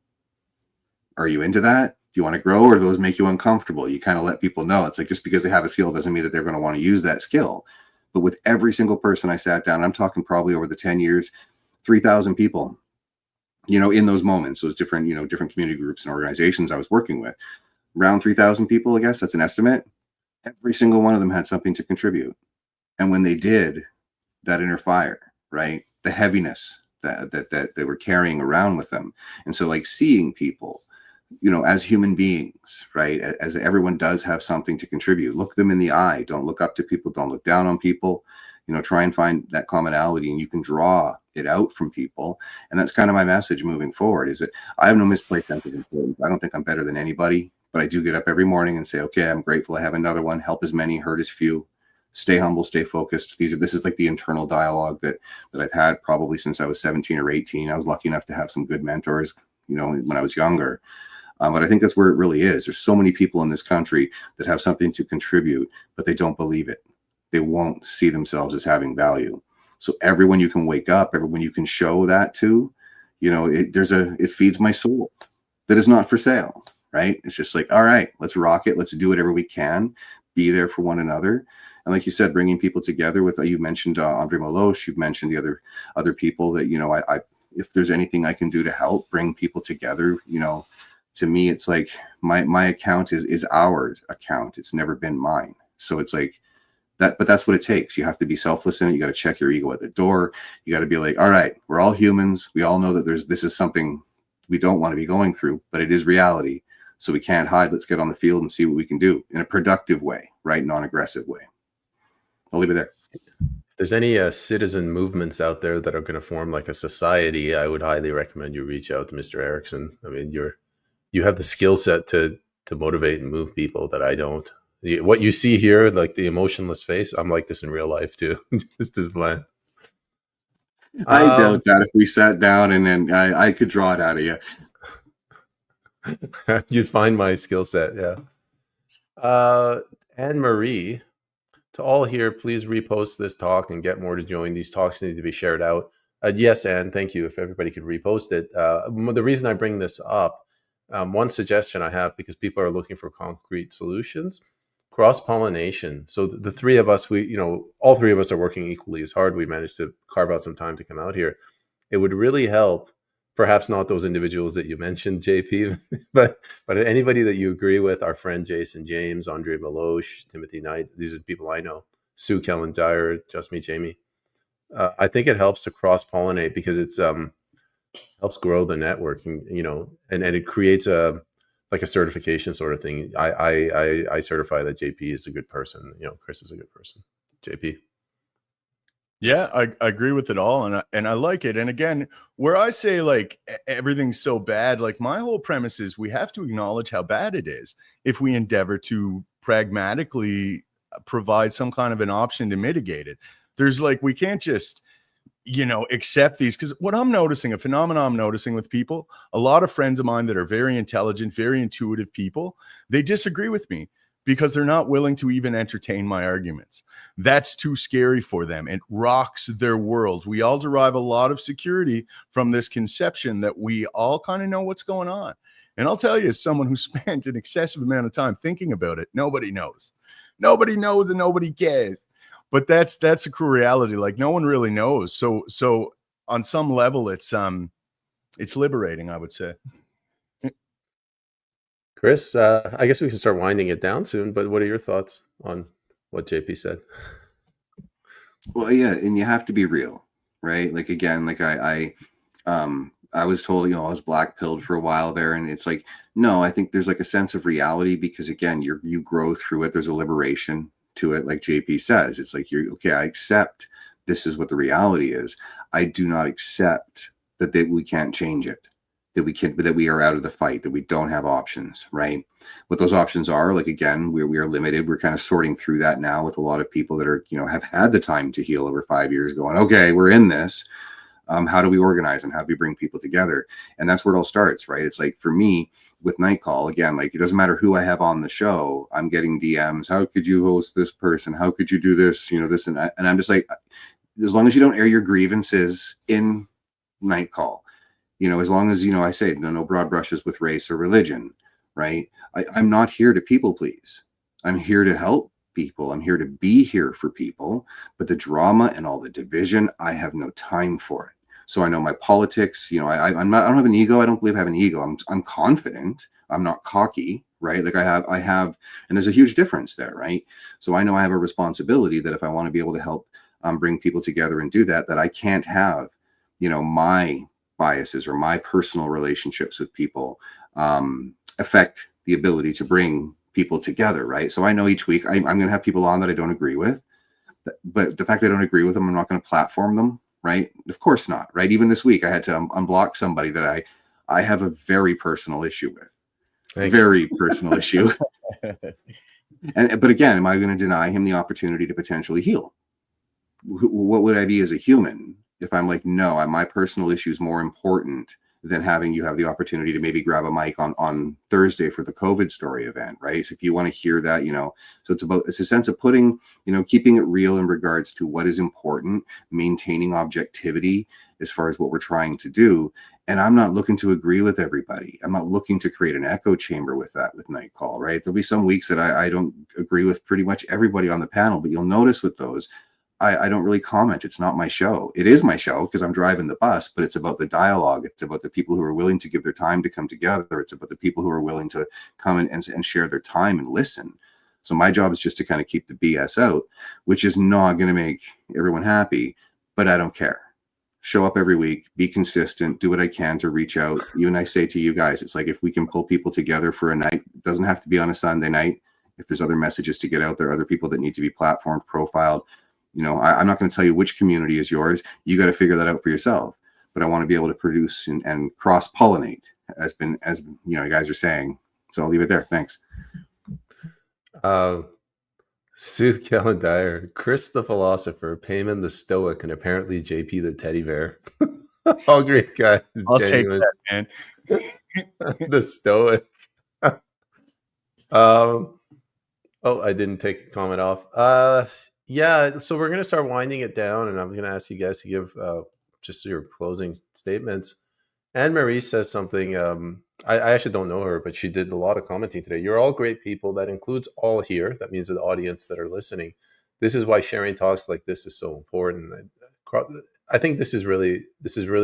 Are you into that? Do you want to grow, or do those make you uncomfortable? You kind of let people know. It's like, just because they have a skill doesn't mean that they're going to want to use that skill. But with every single person I sat down, I'm talking probably over the 10 years, 3,000 people, you know, in those moments, those different, you know, different community groups and organizations I was working with. Around 3,000 people, I guess that's an estimate. Every single one of them had something to contribute. And when they did, that inner fire, right? The heaviness that they were carrying around with them. And so like seeing people, you know, as human beings, right? As everyone does have something to contribute. Look them in the eye. Don't look up to people. Don't look down on people. You know, try and find that commonality, and you can draw it out from people. And that's kind of my message moving forward, is that I have no misplaced sense of importance. I don't think I'm better than anybody. But I do get up every morning and say, okay, I'm grateful I have another one. Help as many, hurt as few. Stay humble, stay focused. This is like the internal dialogue that I've had probably since I was 17 or 18. I was lucky enough to have some good mentors, you know, when I was younger. But I think that's where it really is. There's so many people in this country that have something to contribute, but they don't believe it. They won't see themselves as having value. So everyone you can wake up, everyone you can show that to, you know, it feeds my soul that is not for sale. Right? It's just like, all right, let's rock it. Let's do whatever we can. Be there for one another. And like you said, bringing people together with, you mentioned Andre Maloche, you've mentioned the other people that, you know, I if there's anything I can do to help bring people together, you know, to me, it's like my account is our account. It's never been mine. So it's like that, but that's what it takes. You have to be selfless in it. You got to check your ego at the door. You got to be like, all right, we're all humans. We all know that this is something we don't want to be going through, but it is reality. So we can't hide. Let's get on the field and see what we can do in a productive way, right? Non-aggressive way. I'll leave it there. If there's any citizen movements out there that are going to form like a society, I would highly recommend you reach out to Mr. Eriksen. I mean, you have the skill set to motivate and move people that I don't. What you see here, like the emotionless face, I'm like this in real life too, just as bland. I doubt that if we sat down and then I could draw it out of you. You'd find my skill set, yeah. Anne Marie, to all here, please repost this talk and get more to join. These talks need to be shared out. Yes, Anne, thank you. If everybody could repost it. The reason I bring this up, one suggestion I have, because people are looking for concrete solutions, cross-pollination. So the three of us, all three of us are working equally as hard. We managed to carve out some time to come out here. It would really help. Perhaps not those individuals that you mentioned, JP, but anybody that you agree with, our friend Jason James, Andre Maloche, Timothy Knight, these are the people I know, Sue Kellen Dyer, Just Me Jamie. I think it helps to cross-pollinate because it's helps grow the network, and it creates a certification sort of thing. I certify that JP is a good person. Kris is a good person. JP. Yeah, I agree with it all, and I like it. And again, where I say like everything's so bad, like my whole premise is we have to acknowledge how bad it is if we endeavor to pragmatically provide some kind of an option to mitigate it. There's we can't just accept these, because what I'm noticing, a phenomenon I'm noticing with people, a lot of friends of mine that are very intelligent, very intuitive people, they disagree with me because they're not willing to even entertain my arguments. That's too scary for them. It rocks their world. We all derive a lot of security from this conception that we all kind of know what's going on. And I'll tell you, as someone who spent an excessive amount of time thinking about it, nobody knows. Nobody knows and nobody cares. But that's a cruel reality. Like, no one really knows. So on some level, it's liberating, I would say. Kris, I guess we can start winding it down soon, but what are your thoughts on what JP said? Well, yeah, and you have to be real, right? Like, again, like I was told, I was black pilled for a while there, and it's like, no, I think there's like a sense of reality because, again, you grow through it. There's a liberation to it, like JP says. It's like, okay, I accept this is what the reality is. I do not accept that we can't change it. That we are out of the fight, that we don't have options, right? What those options are, like, again, we are limited. We're kind of sorting through that now with a lot of people that are, have had the time to heal over 5 years, going, okay, we're in this. How do we organize and how do we bring people together? And that's where it all starts, right? It's like, for me with Night Call, again, like, it doesn't matter who I have on the show. I'm getting DMs. How could you host this person? How could you do this? This and that. And I'm just like, as long as you don't air your grievances in Night Call, as long as, I say no broad brushes with race or religion, right? I'm not here to people please. I'm here to help people. I'm here to be here for people. But the drama and all the division, I have no time for it. So I know my politics. I don't have an ego. I don't believe I have an ego. I'm confident. I'm not cocky, right? Like I have, and there's a huge difference there, right? So I know I have a responsibility that if I want to be able to help bring people together and do that I can't have, my biases or my personal relationships with people affect the ability to bring people together, right? So I know each week I'm going to have people on that I don't agree with, but the fact that I don't agree with them, I'm not going to platform them, right? Of course not, right? Even this week I had to unblock somebody that I have a very personal issue with. Thanks. Very personal issue. But again, am I going to deny him the opportunity to potentially heal? What would I be as a human if I'm like, no, my personal issue is more important than having you have the opportunity to maybe grab a mic on Thursday for the COVID story event, right? So if you want to hear that, so it's a sense of putting, keeping it real in regards to what is important, maintaining objectivity as far as what we're trying to do. And I'm not looking to agree with everybody. I'm not looking to create an echo chamber with Night Call, right? There'll be some weeks that I don't agree with pretty much everybody on the panel, but you'll notice with those, I don't really comment. It's not my show. It is my show because I'm driving the bus, but it's about the dialogue. It's about the people who are willing to give their time to come together. It's about the people who are willing to come and share their time and listen. So my job is just to kind of keep the BS out, which is not going to make everyone happy, but I don't care. Show up every week, be consistent, do what I can to reach out. Even I say to you guys, it's like, if we can pull people together for a night, it doesn't have to be on a Sunday night. If there's other messages to get out there, other people that need to be platformed, profiled, I'm not going to tell you which community is yours. You got to figure that out for yourself. But I want to be able to produce and cross-pollinate, as you guys are saying. So I'll leave it there. Thanks. Sue Calendar, Kris the philosopher, Peyman the stoic, and apparently JP the teddy bear. All great guys. I'll genuine. Take that, man. The stoic. Oh, I didn't take a comment off. Yeah, so we're going to start winding it down, and I'm going to ask you guys to give just your closing statements. Anne Marie says something. I actually don't know her, but she did a lot of commenting today. You're all great people. That includes all here. That means the audience that are listening. This is why sharing talks like this is so important. I think this is really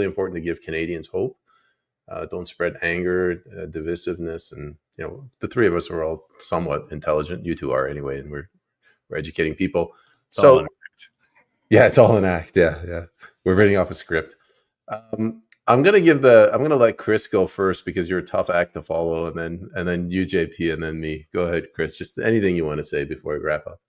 important to give Canadians hope. Don't spread anger, divisiveness, and the three of us are all somewhat intelligent. You two are anyway, and we're educating people. So yeah, it's all an act. Yeah. We're reading off a script. I'm gonna let Kris go first because you're a tough act to follow, and then you, JP, and then me. Go ahead, Kris. Just anything you want to say before we wrap up.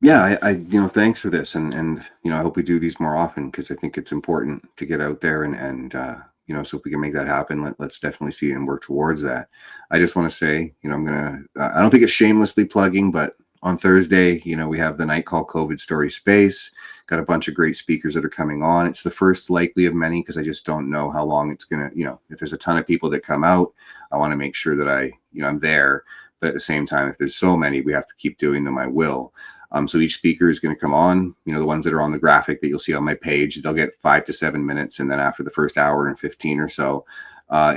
Yeah, I thanks for this, and I hope we do these more often because I think it's important to get out there and so if we can make that happen, let's definitely see and work towards that. I just want to say, I don't think it's shamelessly plugging, but on Thursday, we have the Night Call COVID Story Space. Got a bunch of great speakers that are coming on. It's the first likely of many because I just don't know how long it's going to, if there's a ton of people that come out, I want to make sure that I'm there. But at the same time, if there's so many, we have to keep doing them. I will. So each speaker is going to come on, the ones that are on the graphic that you'll see on my page, they'll get 5 to 7 minutes. And then after the first hour and 15 or so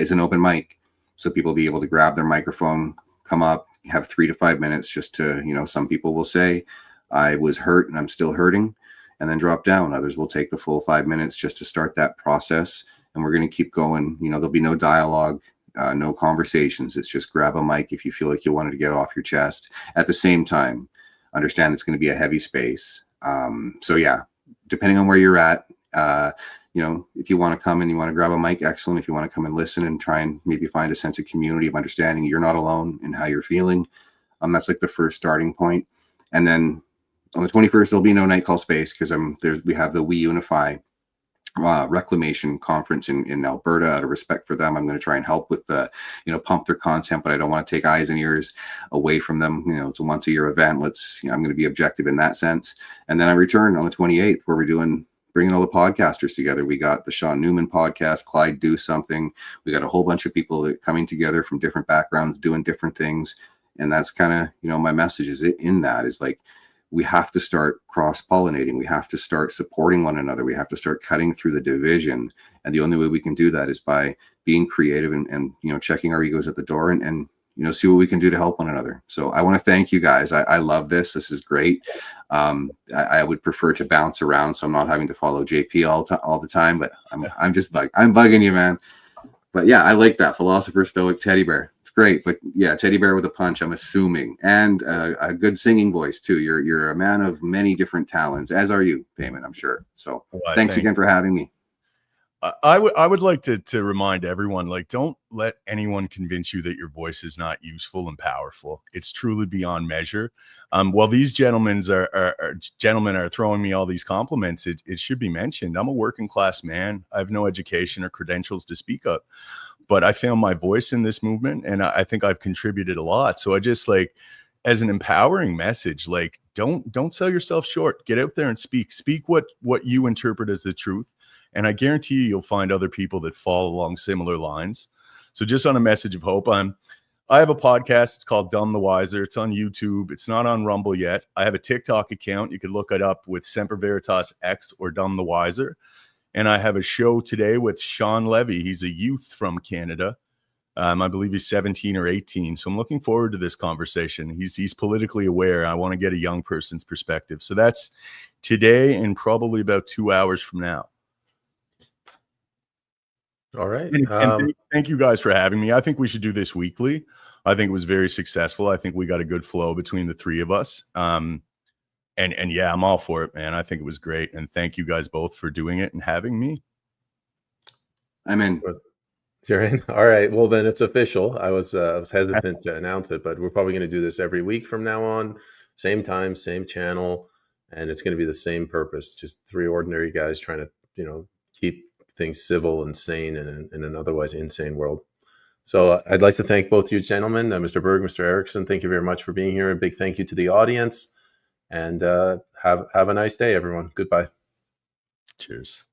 is an open mic. So people will be able to grab their microphone, come up, have 3 to 5 minutes just to, some people will say, I was hurt and I'm still hurting, and then drop down. Others will take the full 5 minutes just to start that process. And we're going to keep going. There'll be no dialogue, no conversations. It's just grab a mic if you feel like you wanted to get off your chest. At the same time, understand it's going to be a heavy space. So yeah, depending on where you're at, if you want to come and you want to grab a mic, excellent. If you want to come and listen and try and maybe find a sense of community, of understanding you're not alone in how you're feeling, that's like the first starting point. And then on the 21st, there'll be no night call space because we have the We Unify reclamation conference in Alberta. Out of respect for them, I'm going to try and help with the, pump their content, but I don't want to take eyes and ears away from them. It's a once a year event. I'm going to be objective in that sense. And then I return on the 28th where we're bringing all the podcasters together. We got the Sean Newman podcast, Clyde Do Something. We got a whole bunch of people that coming together from different backgrounds, doing different things. And that's kind of, my message is like, we have to start cross-pollinating. We have to start supporting one another. We have to start cutting through the division. And the only way we can do that is by being creative and checking our egos at the door and see what we can do to help one another. So I want to thank you guys. I love this. This is great. I would prefer to bounce around, so I'm not having to follow JP all the time, but I'm just like, I'm bugging you, man. But yeah, I like that philosopher, stoic, teddy bear. It's great. But yeah, teddy bear with a punch, I'm assuming, and a good singing voice too. You're a man of many different talents, as are you, Peyman, I'm sure. So thanks again for having me. I would like to remind everyone, like, don't let anyone convince you that your voice is not useful and powerful. It's truly beyond measure. While these gentlemen are throwing me all these compliments, it should be mentioned, I'm a working class man. I have no education or credentials to speak of, but I found my voice in this movement, and I think I've contributed a lot. So I just, like, as an empowering message, like, don't sell yourself short. Get out there and speak what you interpret as the truth. And I guarantee you'll find other people that fall along similar lines. So just on a message of hope, I have a podcast. It's called Dumb the Wiser. It's on YouTube. It's not on Rumble yet. I have a TikTok account. You can look it up with Semper Veritas X or Dumb the Wiser. And I have a show today with Sean Levy. He's a youth from Canada. I believe he's 17 or 18. So I'm looking forward to this conversation. He's politically aware. I want to get a young person's perspective. So that's today and probably about 2 hours from now. All right. And thank you guys for having me. I think we should do this weekly. I think it was very successful. I think we got a good flow between the three of us. And yeah, I'm all for it, man. I think it was great. And thank you guys both for doing it and having me. I'm in. You're in? All right. Well, then it's official. I was hesitant to announce it, but we're probably going to do this every week from now on. Same time, same channel. And it's going to be the same purpose. Just three ordinary guys trying to, keep things civil and sane in an otherwise insane world. So I'd like to thank both you gentlemen, Mr. Berg, Mr. Eriksen. Thank you very much for being here. A big thank you to the audience, and have a nice day, everyone. Goodbye. Cheers.